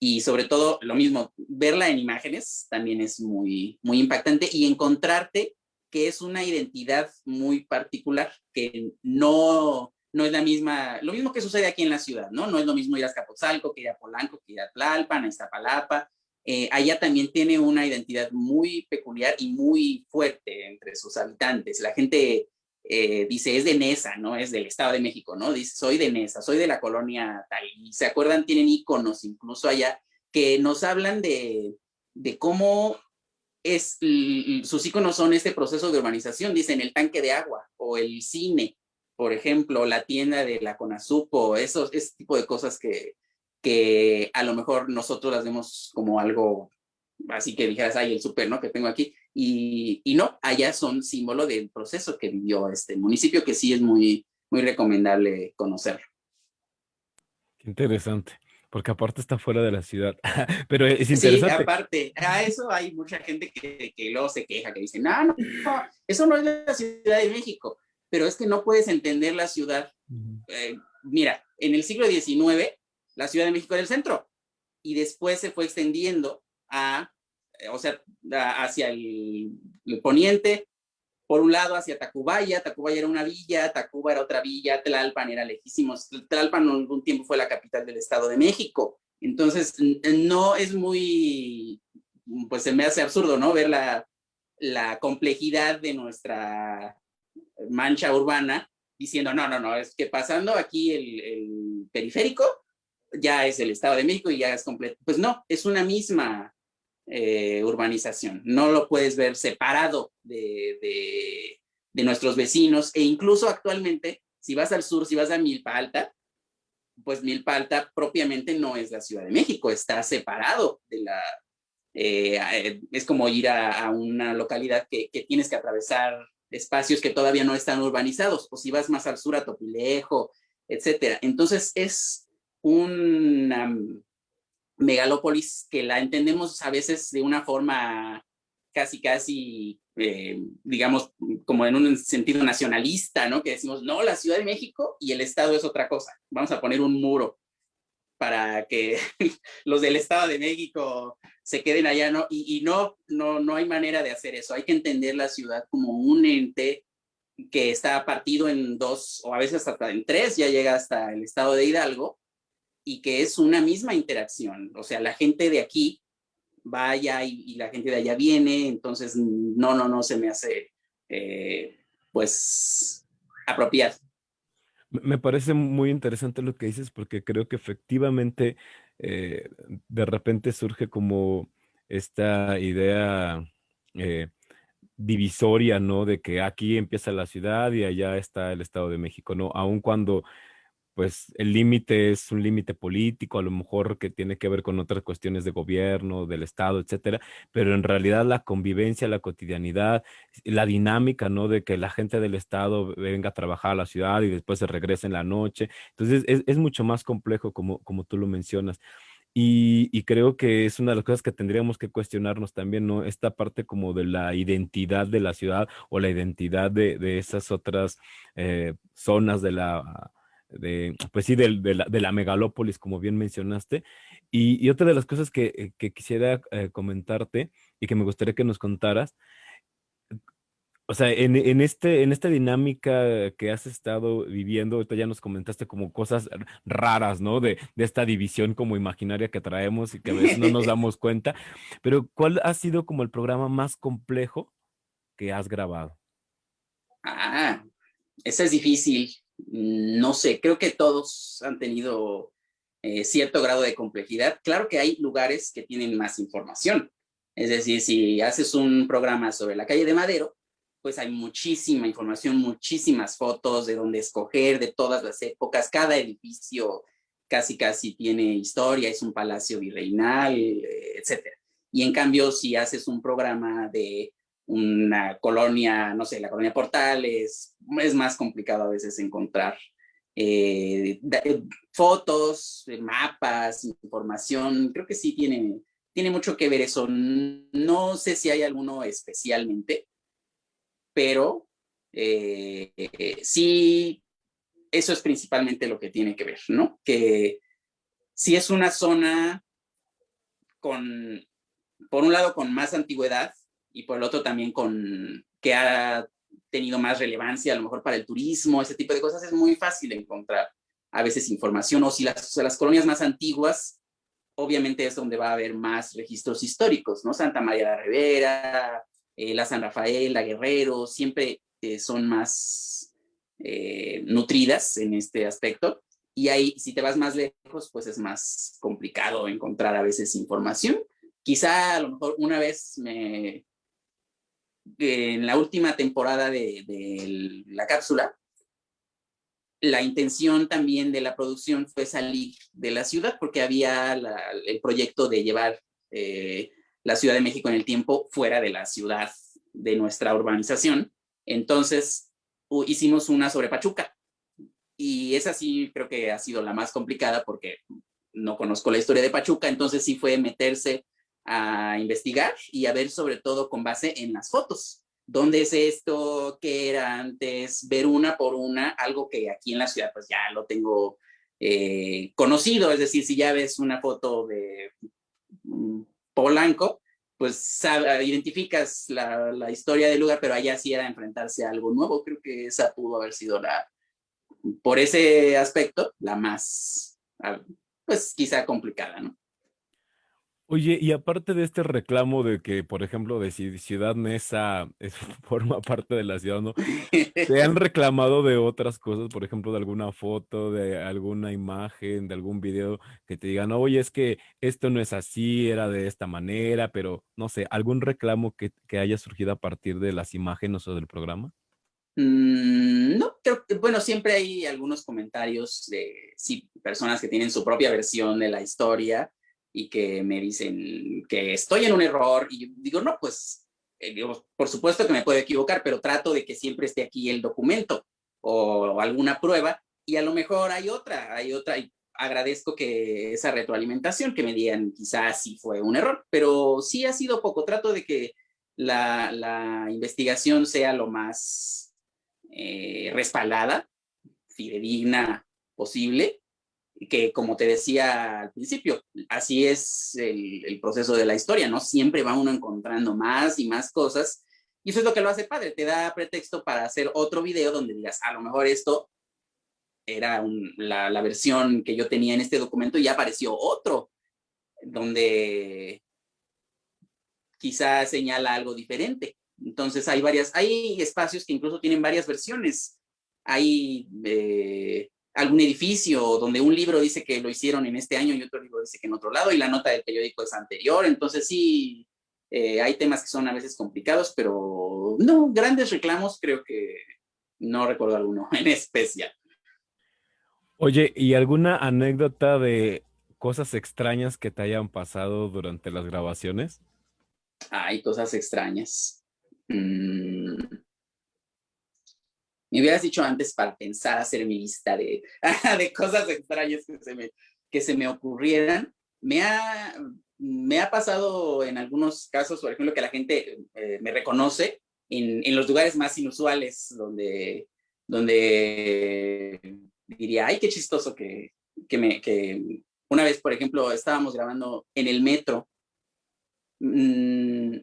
y sobre todo lo mismo, verla en imágenes también es muy, muy impactante, y encontrarte que es una identidad muy particular, que no es la misma, lo mismo que sucede aquí en la ciudad, ¿no? No es lo mismo ir a Azcapotzalco que ir a Polanco, que ir a Tlalpan, a Iztapalapa. Allá también tiene una identidad muy peculiar y muy fuerte entre sus habitantes. La gente dice, es de Nesa, ¿no? Es del Estado de México, ¿no? Dice, soy de Nesa, soy de la colonia tal. Y se acuerdan, tienen íconos incluso allá que nos hablan de cómo sus íconos son este proceso de urbanización. Dicen el tanque de agua o el cine, por ejemplo, la tienda de la Conasupo, ese tipo de cosas que a lo mejor nosotros las vemos como algo así que dijeras, ay, el súper, ¿no? Que tengo aquí. Y no, allá son símbolo del proceso que vivió este municipio, que sí es muy, muy recomendable conocerlo. Qué interesante, porque aparte está fuera de la ciudad, pero es Sí, interesante. aparte, a eso hay mucha gente que luego se queja, que dice, no, no, no, eso no es la Ciudad de México, pero es que no puedes entender la ciudad. Mira, en el siglo XIX, la Ciudad de México era el centro, y después se fue extendiendo o sea, hacia el poniente, por un lado hacia Tacubaya. Tacubaya era una villa, Tacuba era otra villa, Tlalpan era lejísimos. Tlalpan algún tiempo fue la capital del Estado de México. Entonces, no es muy, pues se me hace absurdo, ¿no? Ver la complejidad de nuestra mancha urbana diciendo, no, no, no, es que pasando aquí el periférico ya es el Estado de México y ya es completo. Pues no, es una misma urbanización. No lo puedes ver separado de nuestros vecinos, e incluso actualmente, si vas al sur, si vas a Milpa Alta, pues Milpa Alta propiamente no es la Ciudad de México, está separado de la... es como ir a una localidad que tienes que atravesar espacios que todavía no están urbanizados, o si vas más al sur a Topilejo, etcétera. Entonces es una megalópolis que la entendemos a veces de una forma casi, digamos, como en un sentido nacionalista, ¿no? Que decimos, no, la Ciudad de México y el Estado es otra cosa. Vamos a poner un muro para que los del Estado de México se queden allá, ¿no? Y no hay manera de hacer eso. Hay que entender la ciudad como un ente que está partido en dos, o a veces hasta en tres, ya llega hasta el estado de Hidalgo, y que es una misma interacción. O sea, la gente de aquí va allá y la gente de allá viene, entonces no se me hace, pues, apropiado. Me parece muy interesante lo que dices porque creo que efectivamente de repente surge como esta idea eh, divisoria, ¿no? De que aquí empieza la ciudad y allá está el Estado de México, ¿no? Aun cuando pues el límite es un límite político, a lo mejor que tiene que ver con otras cuestiones de gobierno, del Estado, etcétera, pero en realidad la convivencia, la cotidianidad, la dinámica, ¿no? De que la gente del Estado venga a trabajar a la ciudad y después se regrese en la noche. Entonces es mucho más complejo como tú lo mencionas. Y creo que es una de las cosas que tendríamos que cuestionarnos también, ¿no? Esta parte como de la identidad de la ciudad o la identidad de esas otras zonas pues sí, de la megalópolis, como bien mencionaste. Y otra de las cosas que quisiera comentarte y que me gustaría que nos contaras, o sea, en esta dinámica que has estado viviendo, ahorita ya nos comentaste como cosas raras, ¿no? De esta división como imaginaria que traemos y que a veces no nos damos cuenta, pero ¿cuál ha sido como el programa más complejo que has grabado? Ah, esa es difícil. No sé, creo que todos han tenido cierto grado de complejidad. Claro que hay lugares que tienen más información. Es decir, si haces un programa sobre la calle de Madero, pues hay muchísima información, muchísimas fotos de dónde escoger, de todas las épocas. Cada edificio casi tiene historia, es un palacio virreinal, etcétera. Y en cambio, si haces un programa de una colonia, no sé, la colonia Portales, es más complicado a veces encontrar fotos, mapas, información. Creo que sí tiene mucho que ver eso. No sé si hay alguno especialmente, pero sí, eso es principalmente lo que tiene que ver, ¿no? Que si es una zona con, por un lado, con más antigüedad y por el otro también con que ha tenido más relevancia, a lo mejor para el turismo, ese tipo de cosas, es muy fácil encontrar a veces información. O si las colonias más antiguas, obviamente es donde va a haber más registros históricos, ¿no? Santa María la Ribera, la San Rafael, la Guerrero, siempre son más nutridas en este aspecto. Y ahí, si te vas más lejos, pues es más complicado encontrar a veces información. Quizá a lo mejor una vez en la última temporada de la cápsula, la intención también de la producción fue salir de la ciudad porque había el proyecto de llevar la Ciudad de México en el tiempo fuera de la ciudad de nuestra urbanización. Entonces hicimos una sobre Pachuca, y esa sí creo que ha sido la más complicada porque no conozco la historia de Pachuca, entonces sí fue meterse a investigar y a ver sobre todo con base en las fotos. ¿Dónde es esto? ¿Qué era antes? Ver una por una, algo que aquí en la ciudad pues ya lo tengo conocido, es decir, si ya ves una foto de Polanco, pues identificas la historia del lugar, pero allá sí era enfrentarse a algo nuevo. Creo que esa pudo haber sido por ese aspecto, la más, pues quizá complicada, ¿no? Oye, y aparte de este reclamo de que, por ejemplo, de si Ciudad Neza forma parte de la ciudad, ¿no? ¿Te han reclamado de otras cosas, por ejemplo, de alguna foto, de alguna imagen, de algún video que te digan, oye, es que esto no es así, era de esta manera, pero no sé, algún reclamo que haya surgido a partir de las imágenes o del programa? No, creo que, bueno, siempre hay algunos comentarios de sí, personas que tienen su propia versión de la historia y que me dicen que estoy en un error y yo digo, no, pues, digo, por supuesto que me puedo equivocar, pero trato de que siempre esté aquí el documento o alguna prueba y a lo mejor hay otra y agradezco que esa retroalimentación que me digan quizás sí fue un error, pero sí ha sido poco, trato de que la investigación sea lo más respaldada, fidedigna posible, que como te decía al principio, así es el proceso de la historia, ¿no? Siempre va uno encontrando más y más cosas, y eso es lo que lo hace padre, te da pretexto para hacer otro video donde digas, a lo mejor esto era la versión que yo tenía en este documento y ya apareció otro, donde quizás señala algo diferente. Entonces hay espacios que incluso tienen varias versiones. Hay algún edificio donde un libro dice que lo hicieron en este año y otro libro dice que en otro lado y la nota del periódico es anterior. Entonces sí, hay temas que son a veces complicados, pero no, grandes reclamos creo que no recuerdo alguno en especial. Oye, ¿y alguna anécdota de cosas extrañas que te hayan pasado durante las grabaciones? Hay cosas extrañas. Mm, Me hubieras dicho antes para pensar hacer mi lista de, de cosas extrañas que se me ocurrieran. Me ha, Me ha pasado en algunos casos, por ejemplo, que la gente me reconoce en los lugares más inusuales, donde diría, ay, qué chistoso que una vez, por ejemplo, estábamos grabando en el metro. mmm,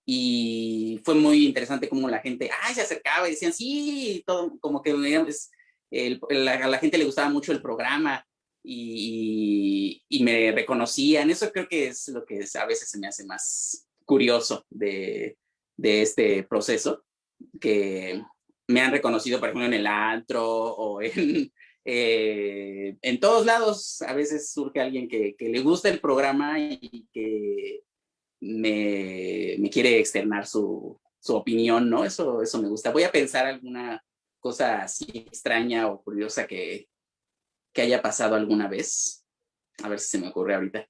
y fue muy interesante cómo la gente se acercaba y decían sí, todo como que pues, a la gente le gustaba mucho el programa y me reconocían. Eso creo que es lo que a veces se me hace más curioso de este proceso, que me han reconocido, por ejemplo, en el antro o en todos lados. A veces surge alguien que le gusta el programa y que me quiere externar su opinión, ¿no? Eso me gusta. Voy a pensar alguna cosa así extraña o curiosa que haya pasado alguna vez. A ver si se me ocurre ahorita.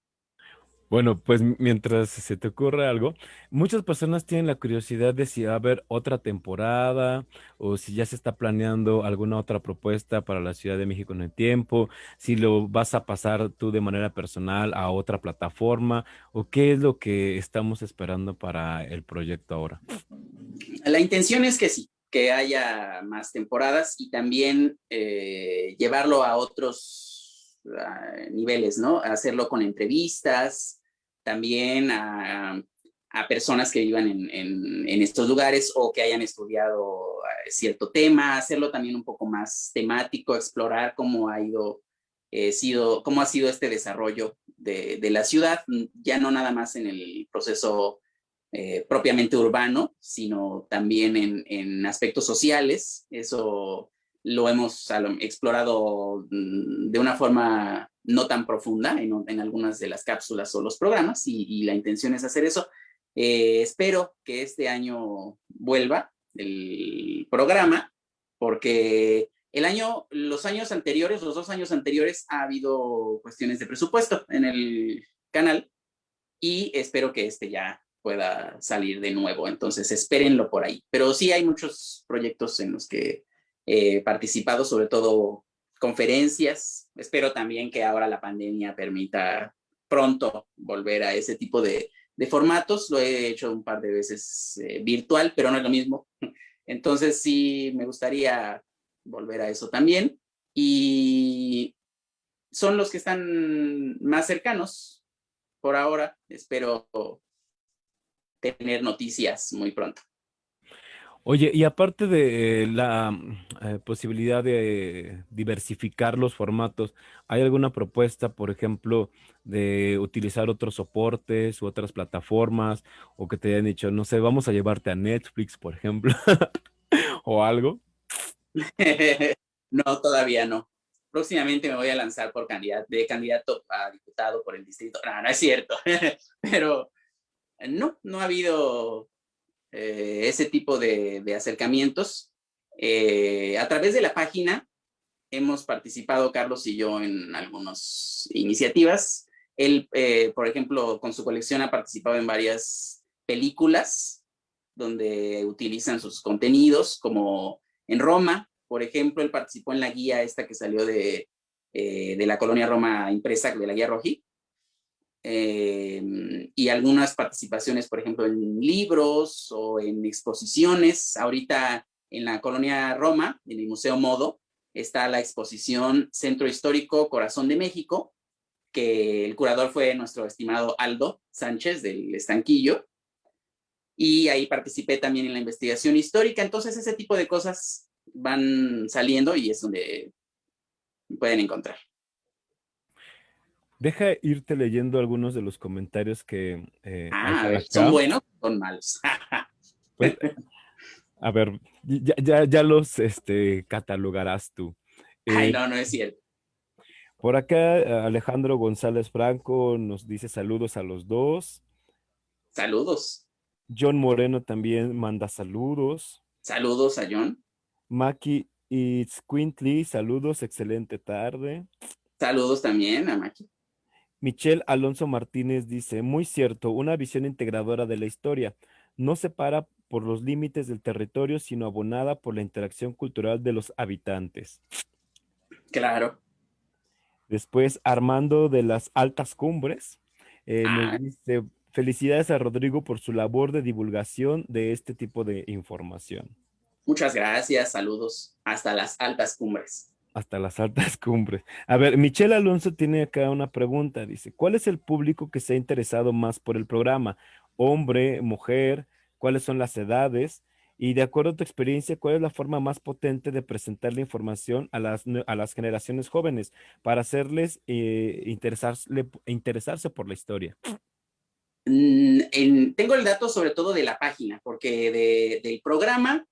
Bueno, pues mientras se te ocurre algo, muchas personas tienen la curiosidad de si va a haber otra temporada o si ya se está planeando alguna otra propuesta para la Ciudad de México en el tiempo, si lo vas a pasar tú de manera personal a otra plataforma o qué es lo que estamos esperando para el proyecto ahora. La intención es que sí, que haya más temporadas y también llevarlo a otros niveles, ¿no? Hacerlo con entrevistas, también a personas que vivan en estos lugares o que hayan estudiado cierto tema, hacerlo también un poco más temático, explorar cómo cómo ha sido este desarrollo de la ciudad, ya no nada más en el proceso propiamente urbano, sino también en aspectos sociales. Eso lo hemos explorado de una forma no tan profunda en algunas de las cápsulas o los programas y la intención es hacer eso. Espero que este año vuelva el programa porque los años anteriores, los 2 años anteriores, ha habido cuestiones de presupuesto en el canal y espero que este ya pueda salir de nuevo. Entonces, espérenlo por ahí. Pero sí hay muchos proyectos en los que he participado, sobre todo conferencias. Espero también que ahora la pandemia permita pronto volver a ese tipo de formatos. Lo he hecho un par de veces virtual, pero no es lo mismo. Entonces, sí, me gustaría volver a eso también. Y son los que están más cercanos por ahora. Espero tener noticias muy pronto. Oye, y aparte de la posibilidad de diversificar los formatos, ¿hay alguna propuesta, por ejemplo, de utilizar otros soportes u otras plataformas o que te hayan dicho, no sé, vamos a llevarte a Netflix, por ejemplo, o algo? No, todavía no. Próximamente me voy a lanzar de candidato a diputado por el distrito. No, no es cierto. Pero no, no ha habido ese tipo de acercamientos. A través de la página hemos participado, Carlos y yo, en algunas iniciativas. Él, por ejemplo, con su colección ha participado en varias películas donde utilizan sus contenidos, como en Roma, por ejemplo, él participó en la guía esta que salió de la colonia Roma impresa, de la guía Roji, y algunas participaciones, por ejemplo, en libros o en exposiciones. Ahorita en la colonia Roma, en el Museo Modo, está la exposición Centro Histórico Corazón de México, que el curador fue nuestro estimado Aldo Sánchez del Estanquillo, y ahí participé también en la investigación histórica. Entonces ese tipo de cosas van saliendo y es donde pueden encontrar. Deja irte leyendo algunos de los comentarios que hay A por ver, ¿son acá. buenos o son malos? Pues, a ver, ya los catalogarás tú. Ay, Eh, no, no es cierto. por acá, Alejandro González Franco nos dice saludos a los dos. Saludos. John Moreno también manda saludos. Saludos a John. Maki Itzcuintli, saludos, excelente tarde. Saludos también a Maki. Michelle Alonso Martínez dice, muy cierto, una visión integradora de la historia, no separa por los límites del territorio, sino abonada por la interacción cultural de los habitantes. Claro. Después, Armando de las Altas Cumbres nos Ah, dice, felicidades a Rodrigo por su labor de divulgación de este tipo de información. muchas gracias. Saludos hasta las altas cumbres. Hasta las altas cumbres. A ver, Michelle Alonso tiene acá una pregunta. Dice, ¿cuál es el público que se ha interesado más por el programa? ¿Hombre, mujer? ¿Cuáles son las edades? Y de acuerdo a tu experiencia, ¿cuál es la forma más potente de presentar la información a a las generaciones jóvenes para hacerles interesarse por la historia? Tengo el dato sobre todo de la página, porque del programa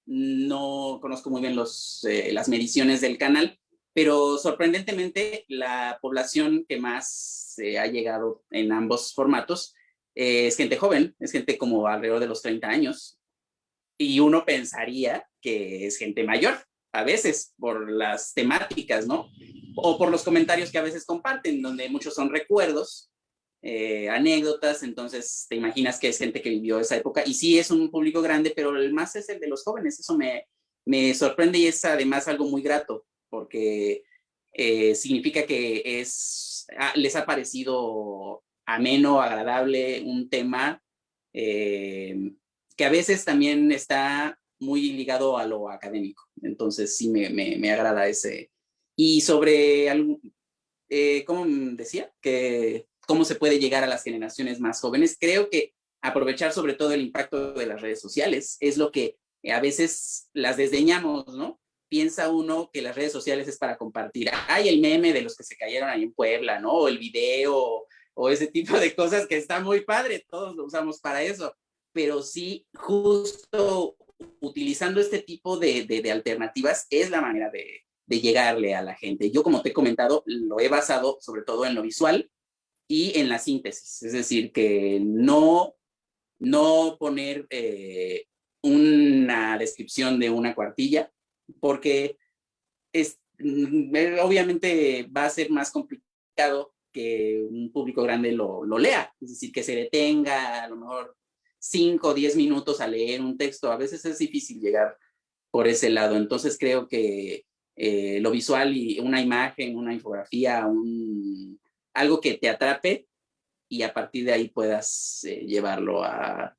no conozco muy bien las mediciones del canal, pero sorprendentemente la población que más ha llegado en ambos formatos es gente joven, es gente como alrededor de los 30 años, y uno pensaría que es gente mayor, a veces por las temáticas, ¿no? O por los comentarios que a veces comparten, donde muchos son recuerdos, anécdotas, entonces te imaginas que es gente que vivió esa época, y sí es un público grande, pero el más es el de los jóvenes, eso me sorprende y es además algo muy grato, porque significa que les ha parecido ameno, agradable, un tema eh, que a veces también está muy ligado a lo académico. Entonces sí me agrada ese. Y sobre, ¿cómo decía? Que cómo se puede llegar a las generaciones más jóvenes. Creo que aprovechar sobre todo el impacto de las redes sociales es lo que a veces las desdeñamos, ¿no? Piensa uno que las redes sociales es para compartir. Hay el meme de los que se cayeron ahí en Puebla, ¿no? O el video, o ese tipo de cosas que está muy padre, todos lo usamos para eso, pero sí, justo utilizando este tipo de alternativas es la manera de llegarle a la gente. Yo, como te he comentado, lo he basado sobre todo en lo visual y en la síntesis, es decir, que no poner una descripción de una cuartilla, porque obviamente va a ser más complicado que un público grande lo lea, es decir, que se detenga a lo mejor 5 o 10 minutos a leer un texto. A veces es difícil llegar por ese lado. Entonces creo que lo visual y una imagen, una infografía, algo que te atrape y a partir de ahí puedas llevarlo a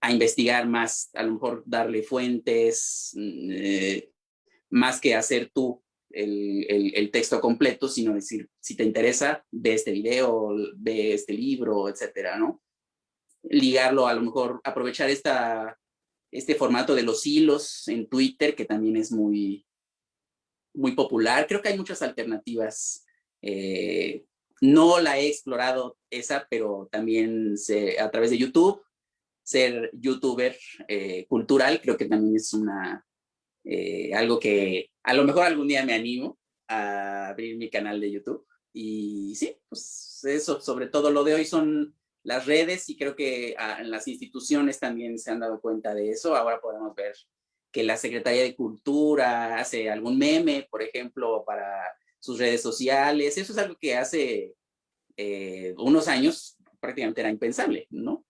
investigar más, a lo mejor darle fuentes, más que hacer tú el texto completo, sino decir, si te interesa, ve este video, ve este libro, etcétera, ¿no? Ligarlo, a lo mejor aprovechar este formato de los hilos en Twitter, que también es muy, muy popular. Creo que hay muchas alternativas. No la he explorado esa, pero también a través de YouTube, ser youtuber cultural, creo que también es algo que a lo mejor algún día me animo a abrir mi canal de YouTube. Y sí, pues eso, sobre todo lo de hoy son las redes, y creo que en las instituciones también se han dado cuenta de eso. Ahora podemos ver que la Secretaría de Cultura hace algún meme, por ejemplo, para sus redes sociales. Eso es algo que hace unos años prácticamente era impensable, ¿no?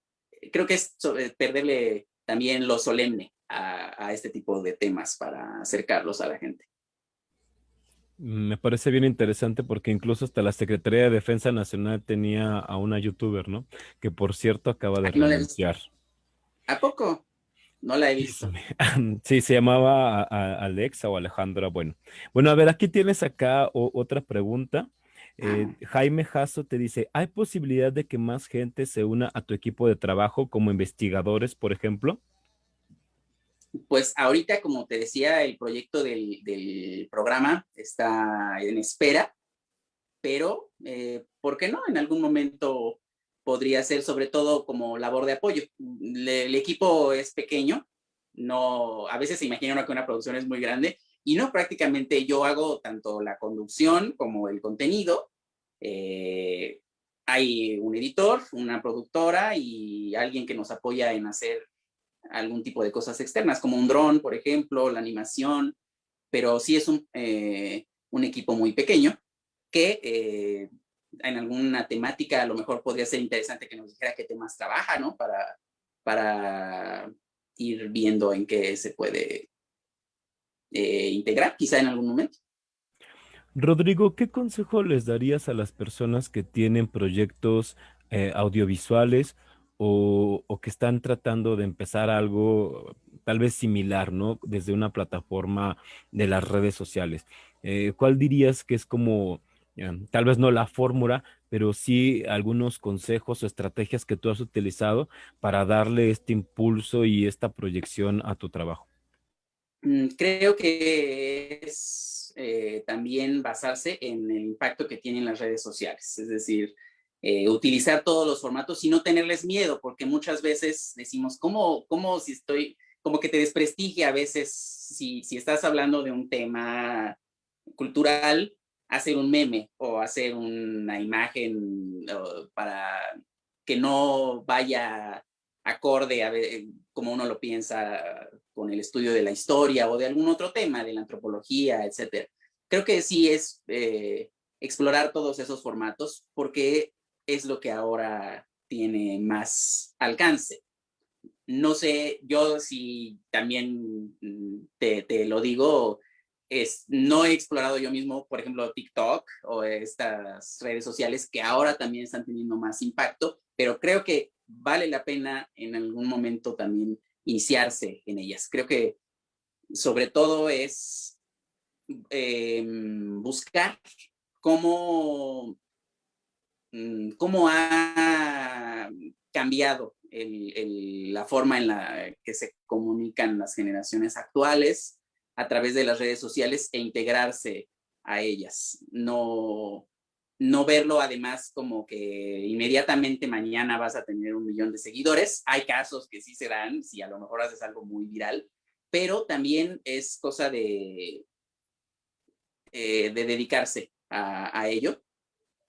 Creo que es perderle también lo solemne a este tipo de temas para acercarlos a la gente. Me parece bien interesante porque incluso hasta la Secretaría de Defensa Nacional tenía a una youtuber, ¿no? Que por cierto acaba de Aquí no les... renunciar. ¿A poco? No la he Sí, visto. sí, se llamaba Alexa o Alejandra. Bueno, a ver, aquí tienes acá otra pregunta. Ah, Jaime Jasso te dice, ¿hay posibilidad de que más gente se una a tu equipo de trabajo como investigadores, por ejemplo? pues ahorita, como te decía, el proyecto del programa está en espera, pero ¿por qué no? En algún momento podría ser, sobre todo como labor de apoyo. El equipo es pequeño, no, a veces se imagina uno que una producción es muy grande, y no, prácticamente yo hago tanto la conducción como el contenido. Eh, Hay un editor, una productora y alguien que nos apoya en hacer algún tipo de cosas externas, como un dron, por ejemplo, la animación, pero sí es un equipo muy pequeño que en alguna temática a lo mejor podría ser interesante que nos dijera qué temas trabaja, ¿no? Para ir viendo en qué se puede integrar, quizá en algún momento. Rodrigo, ¿qué consejo les darías a las personas que tienen proyectos audiovisuales o que están tratando de empezar algo tal vez similar, ¿no? Desde una plataforma de las redes sociales. ¿Cuál dirías que es como, tal vez no la fórmula, pero sí algunos consejos o estrategias que tú has utilizado para darle este impulso y esta proyección a tu trabajo? Creo que es también basarse en el impacto que tienen las redes sociales, es decir, utilizar todos los formatos y no tenerles miedo, porque muchas veces decimos, ¿cómo si estoy, como que te desprestigia a veces si estás hablando de un tema cultural, hacer un meme o hacer una imagen para que no vaya acorde a ver, como uno lo piensa con el estudio de la historia o de algún otro tema, de la antropología, etcétera. Creo que sí es explorar todos esos formatos porque es lo que ahora tiene más alcance. No sé, yo si también te lo digo, no he explorado yo mismo, por ejemplo, TikTok o estas redes sociales que ahora también están teniendo más impacto, pero creo que vale la pena en algún momento también iniciarse en ellas. Creo que sobre todo es buscar cómo, cómo ha cambiado la forma en la que se comunican las generaciones actuales a través de las redes sociales e integrarse a ellas. No, no verlo además como que inmediatamente mañana vas a tener 1 millón de seguidores. Hay casos que sí se dan, si a lo mejor haces algo muy viral, pero también es cosa de dedicarse a ello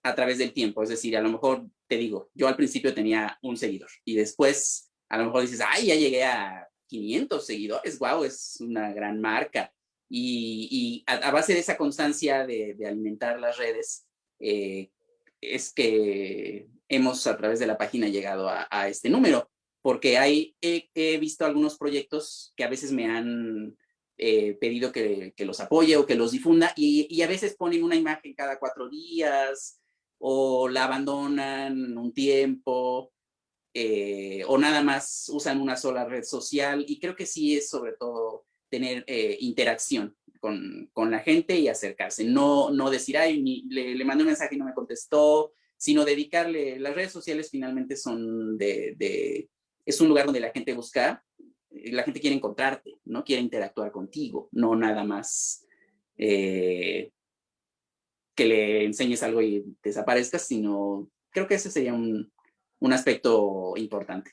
a través del tiempo. Es decir, a lo mejor te digo, yo al principio tenía un seguidor y después a lo mejor dices, ay, ya llegué a 500 seguidores, wow, es una gran marca. Y a base de esa constancia de alimentar las redes, es que hemos a través de la página llegado a este número, porque he visto algunos proyectos que a veces me han pedido que los apoye o que los difunda y a veces ponen una imagen cada 4 días o la abandonan un tiempo, o nada más usan una sola red social, y creo que sí es sobre todo tener interacción con la gente y acercarse, no decir, ay, le mandé un mensaje y no me contestó, sino dedicarle, las redes sociales finalmente son es un lugar donde la gente busca la gente quiere encontrarte, ¿no? Quiere interactuar contigo, no nada más que le enseñes algo y desaparezcas, sino creo que ese sería un aspecto importante.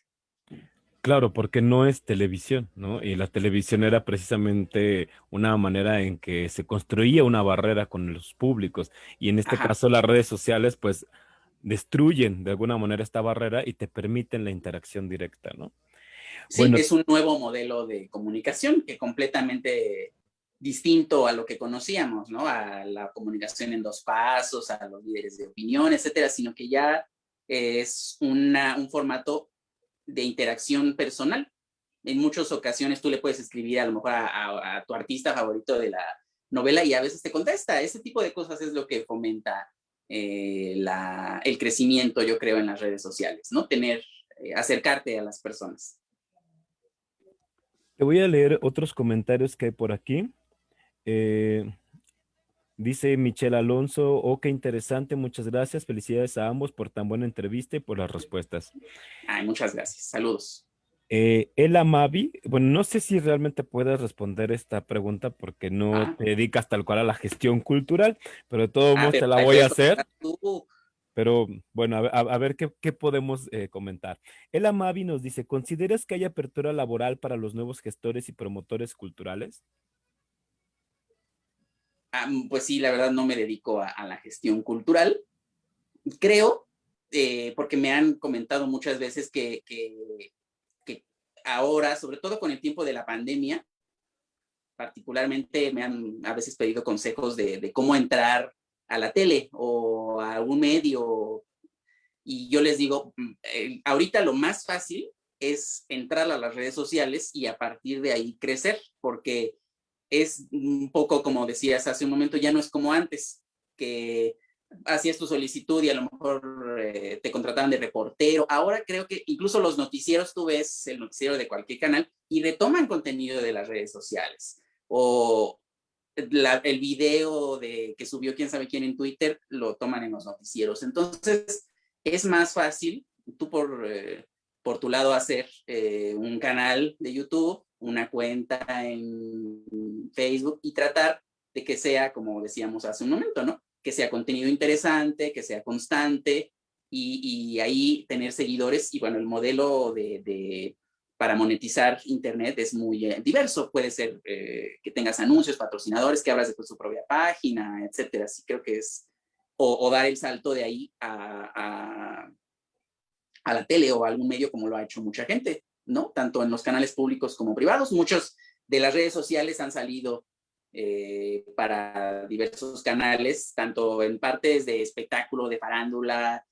Claro, porque no es televisión, ¿no? Y la televisión era precisamente una manera en que se construía una barrera con los públicos. Y en este Ajá. caso las redes sociales, pues, destruyen de alguna manera esta barrera y te permiten la interacción directa, ¿no? Sí, Bueno, es un nuevo modelo de comunicación que completamente distinto a lo que conocíamos, ¿no? A la comunicación en dos pasos, a los líderes de opinión, etcétera, sino que ya es un formato de interacción personal. En muchas ocasiones tú le puedes escribir a lo mejor a tu artista favorito de la novela y a veces te contesta. Ese tipo de cosas es lo que fomenta el crecimiento, yo creo, en las redes sociales, ¿no? Acercarte a las personas. te voy a leer otros comentarios que hay por aquí. Eh, Dice Michelle Alonso, oh, qué interesante, muchas gracias, felicidades a ambos por tan buena entrevista y por las respuestas. Ay, muchas gracias. Saludos. Ela Mavi, bueno, no sé si realmente puedes responder esta pregunta porque no Ah, te dedicas tal cual a la gestión cultural, pero de todos modos pero te la la voy a puedes hacer. contestar tú. Pero bueno, a ver qué podemos comentar. El Amavi nos dice, ¿consideras que hay apertura laboral para los nuevos gestores y promotores culturales? Pues sí, la verdad no me dedico a la gestión cultural. Creo, porque me han comentado muchas veces que ahora, sobre todo con el tiempo de la pandemia, particularmente me han a veces pedido consejos de cómo entrar a la tele o a algún medio. Y yo les digo, ahorita lo más fácil es entrar a las redes sociales y a partir de ahí crecer, porque es un poco como decías hace un momento, ya no es como antes, que hacías tu solicitud y a lo mejor te contrataban de reportero. Ahora creo que incluso los noticieros, tú ves el noticiero de cualquier canal y retoman contenido de las redes sociales. O el video que subió quién sabe quién en Twitter, lo toman en los noticieros. Entonces, es más fácil tú por tu lado hacer un canal de YouTube, una cuenta en Facebook y tratar de que sea, como decíamos hace un momento, ¿no? Que sea contenido interesante, que sea constante y ahí tener seguidores. Y bueno, el modelo para monetizar Internet es muy diverso. Puede ser que tengas anuncios, patrocinadores, que abras de tu propia página, etcétera. Así creo que es, o dar el salto de ahí a la tele o a algún medio como lo ha hecho mucha gente, ¿no? Tanto en los canales públicos como privados. Muchos de las redes sociales han salido para diversos canales, tanto en partes de espectáculo, de farándula,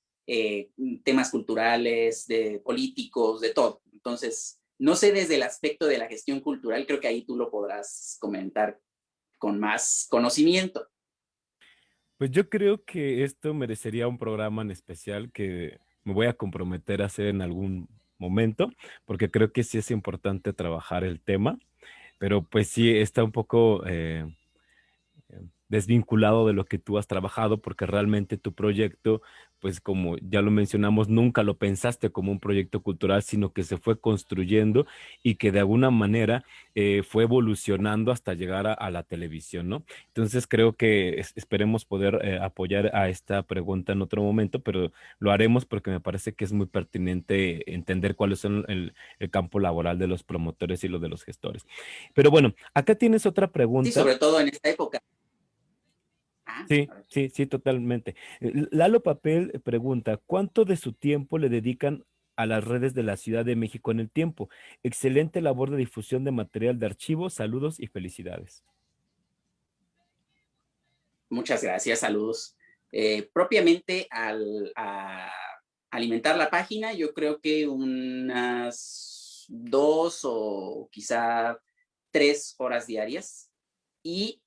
temas culturales, de políticos, de todo. Entonces, no sé desde el aspecto de la gestión cultural, creo que ahí tú lo podrás comentar con más conocimiento. Pues yo creo que esto merecería un programa en especial que me voy a comprometer a hacer en algún momento, porque creo que sí es importante trabajar el tema, pero pues sí está un poco desvinculado de lo que tú has trabajado, porque realmente tu proyecto, pues como ya lo mencionamos, nunca lo pensaste como un proyecto cultural, sino que se fue construyendo y que de alguna manera fue evolucionando hasta llegar a la televisión, ¿no? Entonces creo que esperemos poder apoyar a esta pregunta en otro momento, pero lo haremos porque me parece que es muy pertinente entender cuáles son el campo laboral de los promotores y los de los gestores. Pero bueno, acá tienes otra Sí, pregunta. sobre todo en esta época. Ah, Sí, a ver. sí, sí, totalmente. Lalo Papel pregunta, ¿cuánto de su tiempo le dedican a las redes de la Ciudad de México en el tiempo? Excelente labor de difusión de material de archivo, saludos y felicidades. Muchas gracias, saludos. Propiamente a alimentar la página, yo creo que unas 2 o quizá 3 horas diarias. Y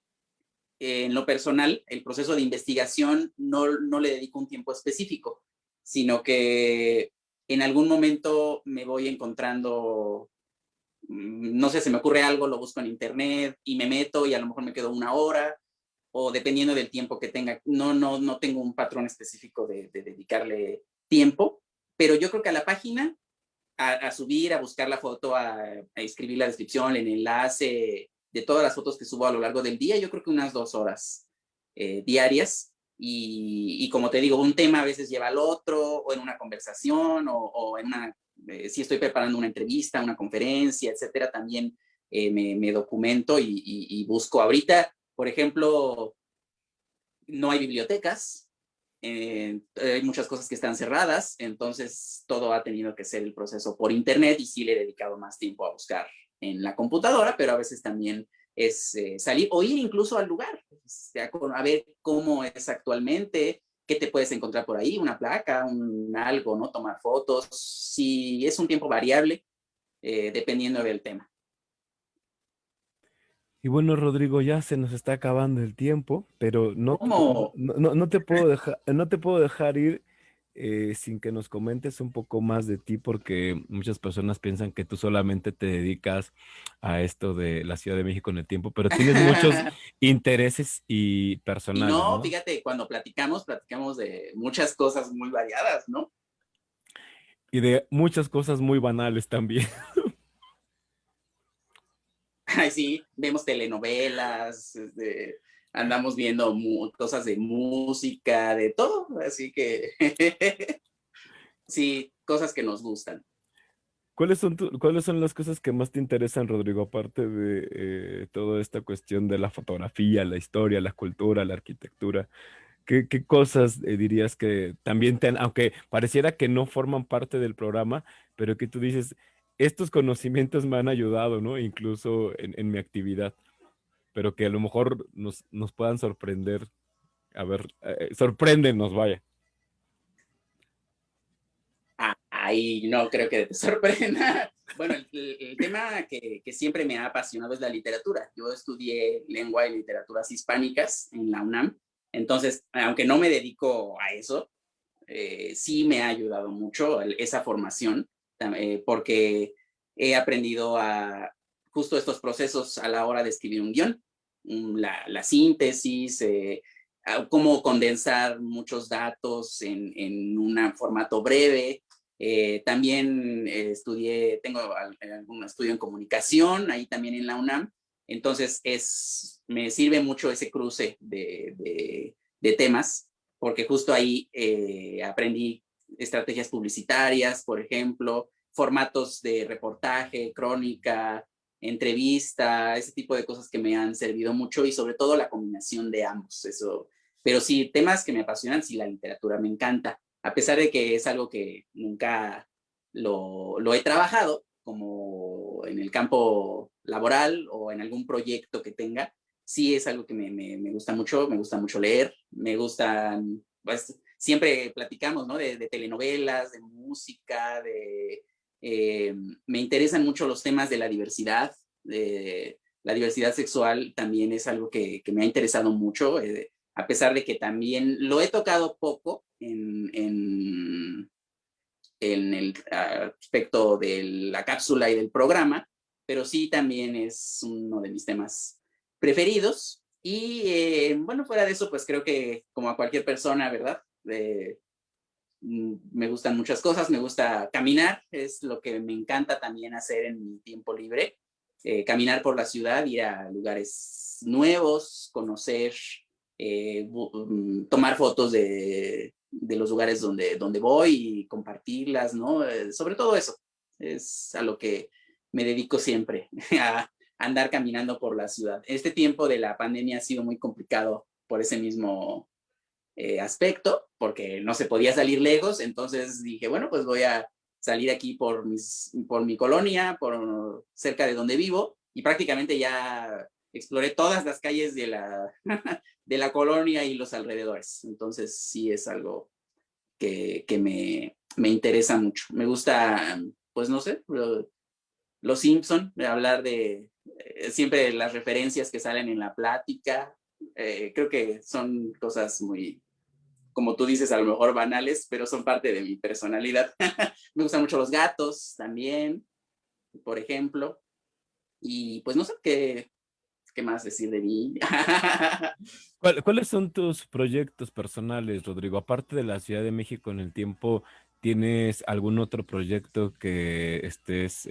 en lo personal, el proceso de investigación no le dedico un tiempo específico, sino que en algún momento me voy encontrando, no sé, se me ocurre algo, lo busco en internet y me meto y a lo mejor me quedo una hora o dependiendo del tiempo que tenga. No tengo un patrón específico de dedicarle tiempo, pero yo creo que a la página a subir, a buscar la foto, a escribir la descripción, el enlace de todas las fotos que subo a lo largo del día, yo creo que unas 2 horas diarias. Y como te digo, un tema a veces lleva al otro, o en una conversación, o en una, si estoy preparando una entrevista, una conferencia, etcétera, también me documento y busco. Ahorita, por ejemplo, no hay bibliotecas, hay muchas cosas que están cerradas, entonces todo ha tenido que ser el proceso por internet y sí le he dedicado más tiempo a buscar en la computadora, pero a veces también es salir o ir incluso al lugar, o sea, a ver cómo es actualmente, qué te puedes encontrar por ahí, una placa, un algo, ¿no? Tomar fotos, si es un tiempo variable, dependiendo del tema. Y bueno, Rodrigo, ya se nos está acabando el tiempo, pero ¿Cómo? no te puedo no te puedo dejar ir sin que nos comentes un poco más de ti, porque muchas personas piensan que tú solamente te dedicas a esto de la Ciudad de México en el tiempo, pero tienes muchos intereses y Y personales, no, ¿no? fíjate, cuando platicamos de muchas cosas muy variadas, ¿no? Y de muchas cosas muy banales también. Ay, sí, vemos telenovelas, andamos viendo cosas de música, de todo, así que sí, cosas que nos gustan. ¿Cuáles son las cosas que más te interesan, Rodrigo, aparte de toda esta cuestión de la fotografía, la historia, la cultura, la arquitectura? ¿Qué cosas dirías que también aunque pareciera que no forman parte del programa, pero que tú dices, estos conocimientos me han ayudado, ¿no? Incluso en mi actividad, pero que a lo mejor nos puedan sorprender. A ver, sorpréndenos, vaya. Ahí no creo que te sorprenda. Bueno, el tema que siempre me ha apasionado es la literatura. Yo estudié lengua y literaturas hispánicas en la UNAM, entonces, aunque no me dedico a eso, sí me ha ayudado mucho esa formación, porque he aprendido a justo estos procesos a la hora de escribir un guión, la síntesis, cómo condensar muchos datos en un formato breve. También tengo algún estudio en comunicación, ahí también en la UNAM, entonces me sirve mucho ese cruce de temas porque justo ahí aprendí estrategias publicitarias, por ejemplo, formatos de reportaje, crónica, entrevista, ese tipo de cosas que me han servido mucho y sobre todo la combinación de ambos, eso. Pero sí, temas que me apasionan, sí, la literatura me encanta, a pesar de que es algo que nunca lo he trabajado, como en el campo laboral o en algún proyecto que tenga, sí es algo que me gusta mucho leer, me gustan, pues siempre platicamos, ¿no? De telenovelas, de música, me interesan mucho los temas de la diversidad, de la diversidad sexual también es algo que me ha interesado mucho, a pesar de que también lo he tocado poco en el aspecto de la cápsula y del programa, pero sí también es uno de mis temas preferidos. Y bueno, fuera de eso, pues creo que como a cualquier persona, ¿verdad? Me gustan muchas cosas, me gusta caminar, es lo que me encanta también hacer en mi tiempo libre, caminar por la ciudad, ir a lugares nuevos, conocer, tomar fotos de los lugares donde voy y compartirlas, ¿no? Sobre todo eso, es a lo que me dedico siempre, a andar caminando por la ciudad. Este tiempo de la pandemia ha sido muy complicado por ese mismo aspecto, porque no se podía salir lejos, entonces dije, bueno, pues voy a salir aquí por mi colonia, por cerca de donde vivo, y prácticamente ya exploré todas las calles de la colonia y los alrededores. Entonces sí es algo que me interesa mucho. Me gusta, pues no sé, los Simpson, hablar de siempre las referencias que salen en la plática. Creo que son cosas muy, como tú dices, a lo mejor banales, pero son parte de mi personalidad. Me gustan mucho los gatos también, por ejemplo. Y pues no sé qué más decir de mí. ¿Cuáles son tus proyectos personales, Rodrigo? Aparte de la Ciudad de México en el tiempo, ¿tienes algún otro proyecto que estés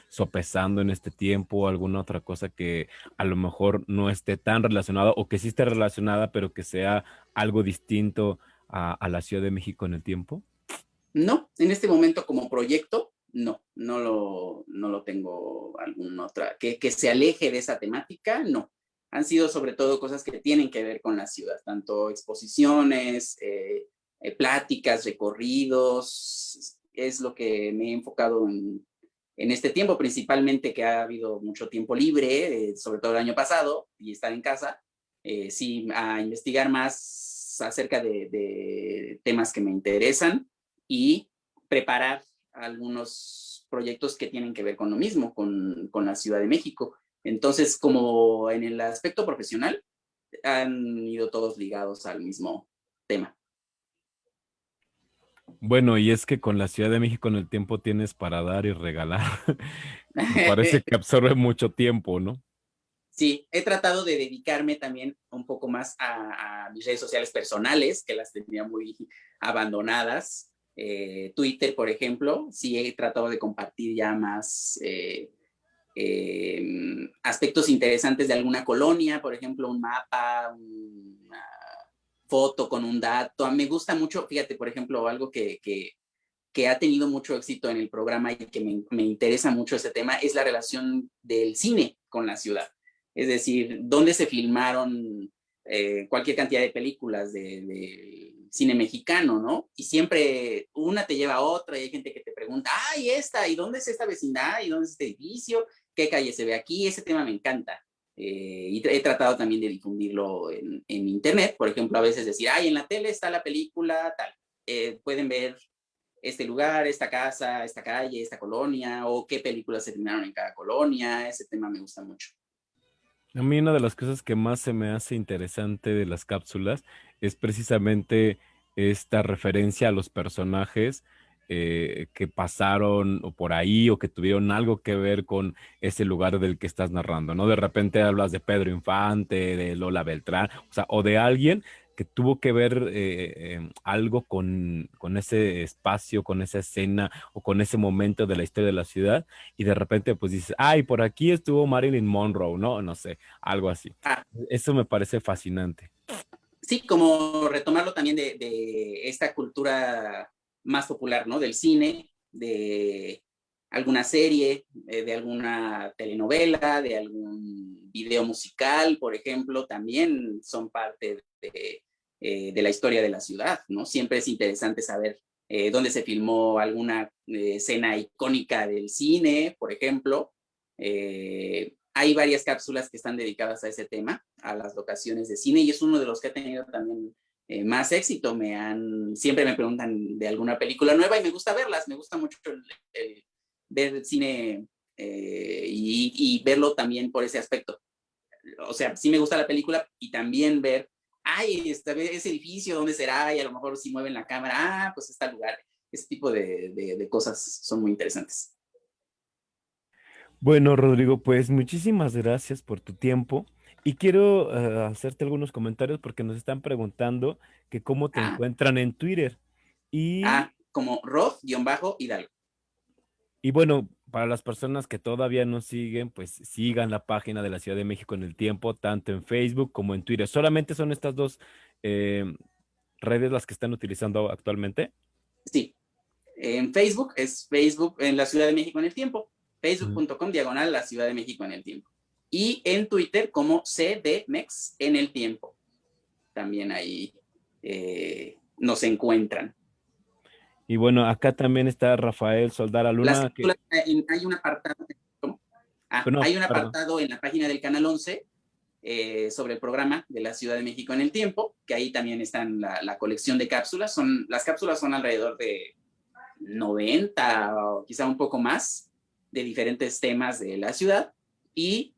sopesando en este tiempo? ¿Alguna otra cosa que a lo mejor no esté tan relacionada o que sí esté relacionada, pero que sea algo distinto a la Ciudad de México en el tiempo? No, en este momento como proyecto, no lo tengo alguna otra, que se aleje de esa temática, no. Han sido sobre todo cosas que tienen que ver con la ciudad, tanto exposiciones, pláticas, recorridos, es lo que me he enfocado en este tiempo, principalmente que ha habido mucho tiempo libre, sobre todo el año pasado, y estar en casa, sí, a investigar más acerca de temas que me interesan y preparar algunos proyectos que tienen que ver con lo mismo, con la Ciudad de México. Entonces, como en el aspecto profesional, han ido todos ligados al mismo tema. Bueno, y es que con la Ciudad de México en el tiempo tienes para dar y regalar. Me parece que absorbe mucho tiempo, ¿no? Sí, he tratado de dedicarme también un poco más a mis redes sociales personales, que las tenía muy abandonadas. Twitter, por ejemplo, sí he tratado de compartir ya más aspectos interesantes de alguna colonia, por ejemplo, un mapa, una foto con un dato. Me gusta mucho, fíjate, por ejemplo, algo que ha tenido mucho éxito en el programa y que me interesa mucho ese tema es la relación del cine con la ciudad. Es decir, dónde se filmaron cualquier cantidad de películas de cine mexicano, ¿no? Y siempre una te lleva a otra y hay gente que te pregunta, ¡ay, esta! ¿Y dónde es esta vecindad? ¿Y dónde es este edificio? ¿Qué calle se ve aquí? Ese tema me encanta. Y he tratado también de difundirlo en internet. Por ejemplo, a veces decir, ¡ay, en la tele está la película tal! Pueden ver este lugar, esta casa, esta calle, esta colonia, o qué películas se filmaron en cada colonia. Ese tema me gusta mucho. A mí una de las cosas que más se me hace interesante de las cápsulas es precisamente esta referencia a los personajes que pasaron o por ahí o que tuvieron algo que ver con ese lugar del que estás narrando, ¿no? De repente hablas de Pedro Infante, de Lola Beltrán, o sea, o de alguien que tuvo que ver algo con ese espacio, con esa escena o con ese momento de la historia de la ciudad y de repente pues dices, ay, por aquí estuvo Marilyn Monroe, ¿no? No sé, algo así. Ah, Eso me parece fascinante. sí, como retomarlo también de esta cultura más popular, ¿no? Del cine, de alguna serie, de alguna telenovela, de algún video musical, por ejemplo, también son parte de la historia de la ciudad, ¿no? Siempre es interesante saber dónde se filmó alguna escena icónica del cine, por ejemplo. Hay varias cápsulas que están dedicadas a ese tema, a las locaciones de cine, y es uno de los que ha tenido también más éxito. Siempre me preguntan de alguna película nueva y me gusta verlas, me gusta mucho ver el cine y verlo también por ese aspecto. O sea, sí me gusta la película y también ver, ay, ese edificio, ¿dónde será? Y a lo mejor si mueven la cámara, pues está el lugar. Ese tipo de cosas son muy interesantes. Bueno, Rodrigo, pues muchísimas gracias por tu tiempo y quiero hacerte algunos comentarios porque nos están preguntando que cómo te Ah, encuentran en Twitter. Y como Rod-Hidalgo. Y bueno, para las personas que todavía no siguen, pues sigan la página de la Ciudad de México en el tiempo, tanto en Facebook como en Twitter. Solamente son estas dos eh, redes las que están utilizando actualmente. Sí, en Facebook es Facebook en la Ciudad de México en el tiempo, Mm. facebook.com/ la Ciudad de México en el tiempo. Y en Twitter como CDMEX en el tiempo. También ahí nos encuentran. Y bueno, acá también está Rafael Soldara Las Luna, que, cápsulas, hay un apartado, ¿cómo? bueno, Hay un perdón. apartado en la página del Canal 11 sobre el programa de la Ciudad de México en el tiempo, que ahí también están la colección de cápsulas. Las cápsulas son alrededor de 90 o quizá un poco más de diferentes temas de la ciudad y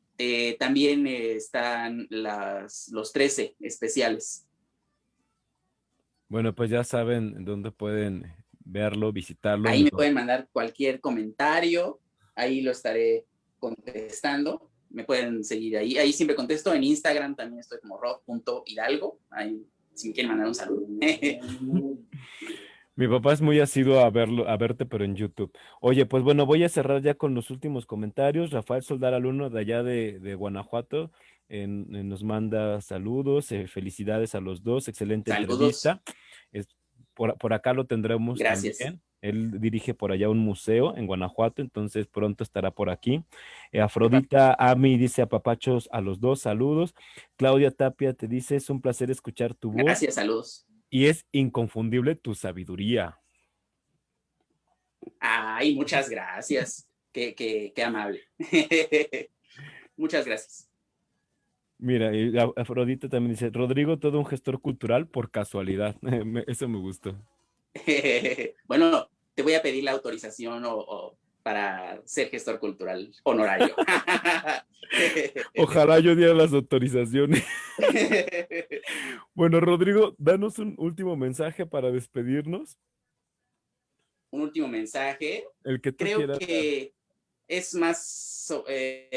también están los 13 especiales. Bueno, pues ya saben dónde pueden verlo, visitarlo. Ahí me pueden mandar cualquier comentario, ahí lo estaré contestando. Me pueden seguir ahí. Ahí siempre contesto. En Instagram también estoy como rod.hidalgo. Ahí si me quieren mandar un saludo. Mi papá es muy asiduo a verlo, a verte, pero en YouTube. Oye, pues bueno, voy a cerrar ya con los últimos comentarios. Rafael Soldar Alumno de allá de Guanajuato nos manda saludos, felicidades a los dos, excelente Saludos, entrevista. Es, por acá lo tendremos gracias. también. Él dirige por allá un museo en Guanajuato, entonces pronto estará por aquí. Qué padre. Afrodita Ami dice apapachos a los dos, saludos. Claudia Tapia te dice, es un placer escuchar tu voz. Gracias, saludos. Y es inconfundible tu sabiduría. Ay, muchas gracias. Qué amable. Muchas gracias. Mira, y Afrodita también dice, Rodrigo, todo un gestor cultural por casualidad. Eso me gustó. Bueno, te voy a pedir la autorización para ser gestor cultural honorario. Ojalá yo diera las autorizaciones. Bueno, Rodrigo, danos un último mensaje para despedirnos, Un último mensaje. el que tú Creo quieras dar. que es más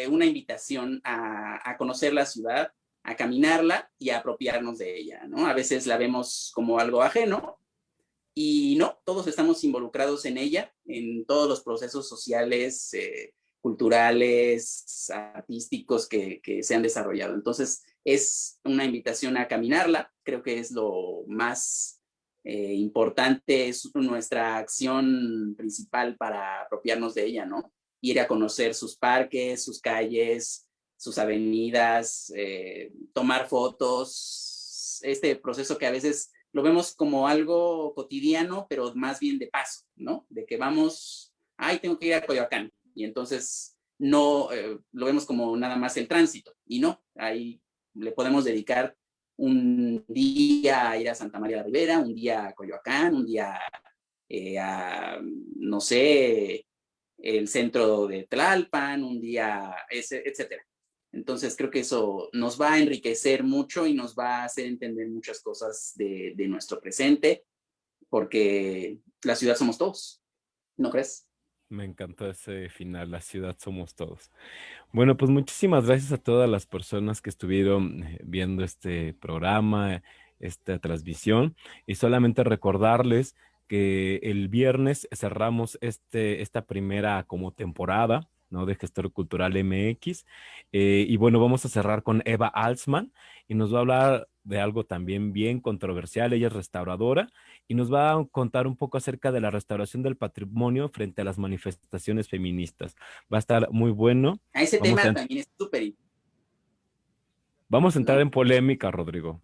una invitación a conocer la ciudad, a caminarla y a apropiarnos de ella, ¿no? A veces la vemos como algo ajeno y no, todos estamos involucrados en ella, en todos los procesos sociales, culturales, artísticos que se han desarrollado. Entonces, es una invitación a caminarla, creo que es lo más importante, es nuestra acción principal para apropiarnos de ella, ¿no? Ir a conocer sus parques, sus calles, sus avenidas, tomar fotos, este proceso que a veces lo vemos como algo cotidiano, pero más bien de paso, ¿no? De que vamos, ay, tengo que ir a Coyoacán, y entonces no lo vemos como nada más el tránsito, y no, ahí le podemos dedicar un día a ir a Santa María la Ribera, un día a Coyoacán, un día a, no sé, el centro de Tlalpan, un día, etcétera. Entonces creo que eso nos va a enriquecer mucho y nos va a hacer entender muchas cosas de nuestro presente, porque la ciudad somos todos, ¿no crees? Me encantó ese final, la ciudad somos todos. Bueno, pues muchísimas gracias a todas las personas que estuvieron viendo este programa, esta transmisión, y solamente recordarles que el viernes cerramos esta primera como temporada, ¿no? De Gestor Cultural MX, y bueno, vamos a cerrar con Eva Alsman y nos va a hablar de algo también bien controversial. Ella es restauradora y nos va a contar un poco acerca de la restauración del patrimonio frente a las manifestaciones feministas. Va a estar muy bueno. A ese Vamos tema a, también es súper, vamos a entrar ¿no? en polémica, Rodrigo.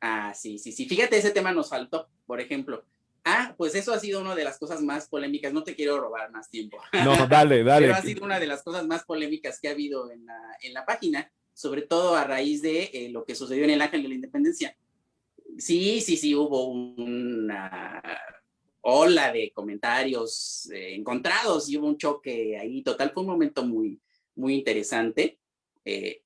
Ah, sí, sí, sí. Fíjate, ese tema nos faltó, por ejemplo. Ah, pues eso ha sido una de las cosas más polémicas. No te quiero robar más tiempo. No, dale, Pero dale. ha sido una de las cosas más polémicas que ha habido en la página, sobre todo a raíz de lo que sucedió en el Ángel de la Independencia. Sí, sí, sí, hubo una ola de comentarios encontrados y hubo un choque ahí total. Fue un momento muy, muy interesante.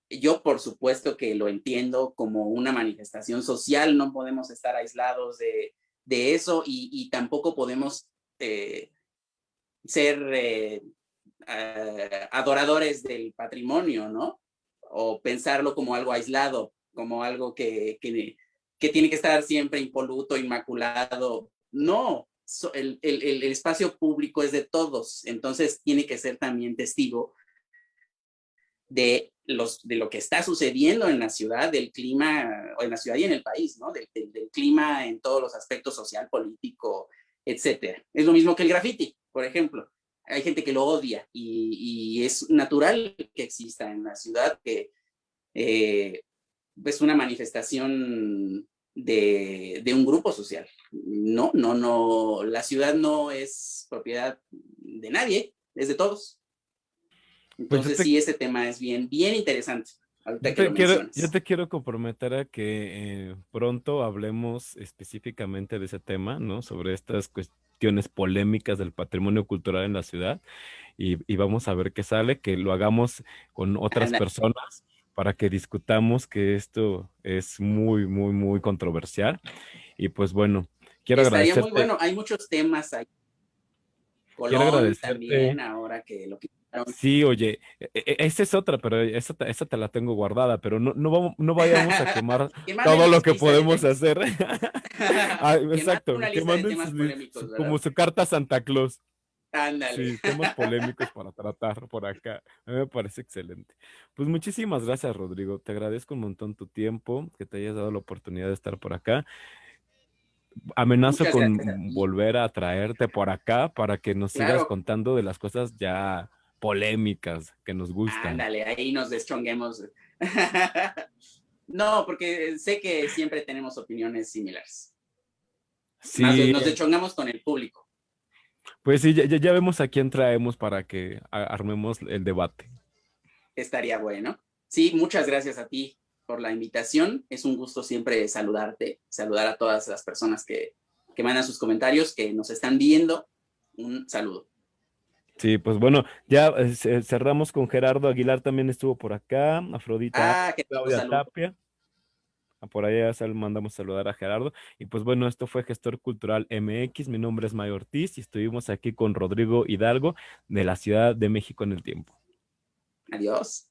Yo, por supuesto, que lo entiendo como una manifestación social, no podemos estar aislados de eso y tampoco podemos ser adoradores del patrimonio, ¿no? O pensarlo como algo aislado, como algo que tiene que estar siempre impoluto, inmaculado. No, el espacio público es de todos, entonces tiene que ser también testigo de lo que está sucediendo en la ciudad, del clima, o en la ciudad y en el país, ¿no? Del clima en todos los aspectos social, político, etcétera. Es lo mismo que el graffiti, por ejemplo. Hay gente que lo odia y es natural que exista en la ciudad, que es una manifestación de un grupo social. No, no, no, la ciudad no es propiedad de nadie, es de todos. Pues yo Entonces te, sí, ese tema es bien, bien interesante, ahorita yo que te lo quiero, yo mencionas. te quiero comprometer a que pronto hablemos específicamente de ese tema, ¿no? Sobre estas cuestiones polémicas del patrimonio cultural en la ciudad y vamos a ver qué sale, que lo hagamos con otras Anda, personas para que discutamos que esto es muy, muy, muy controversial. Y pues bueno, quiero estaría muy agradecerte, bueno, hay muchos temas ahí. quiero Colón agradecerte. también, ahora que lo que Sí, oye, esa es otra, pero esa te la tengo guardada, pero no vayamos a quemar Que manden todo lo los que podemos freestylers. hacer. Ah, Que manden exacto, una que lista de manden temas polémicos, ¿verdad? como su carta a Santa Claus. Ándale. Sí, temas polémicos para tratar por acá. A mí me parece excelente. Pues muchísimas gracias, Rodrigo. Te agradezco un montón tu tiempo, que te hayas dado la oportunidad de estar por acá. Amenazo Muchas gracias a con ti. volver a traerte por acá para que nos sigas Claro, contando de las cosas ya polémicas que nos gustan. ándale, ahí nos deschonguemos. No, porque sé que siempre tenemos opiniones similares. Más bien, Sí, nos deschongamos con el público. pues sí, ya vemos a quién traemos para que armemos el debate. Estaría bueno. Sí, muchas gracias a ti por la invitación. Es un gusto siempre saludarte, saludar a todas las personas que mandan sus comentarios, que nos están viendo. Un saludo. Sí, pues bueno, ya cerramos con Gerardo Aguilar, también estuvo por acá, Afrodita, Ah, que Claudia saludo. Tapia. Por allá mandamos saludar a Gerardo. Y pues bueno, esto fue Gestor Cultural MX. Mi nombre es Mayo Ortiz y estuvimos aquí con Rodrigo Hidalgo de la Ciudad de México en el tiempo. Adiós.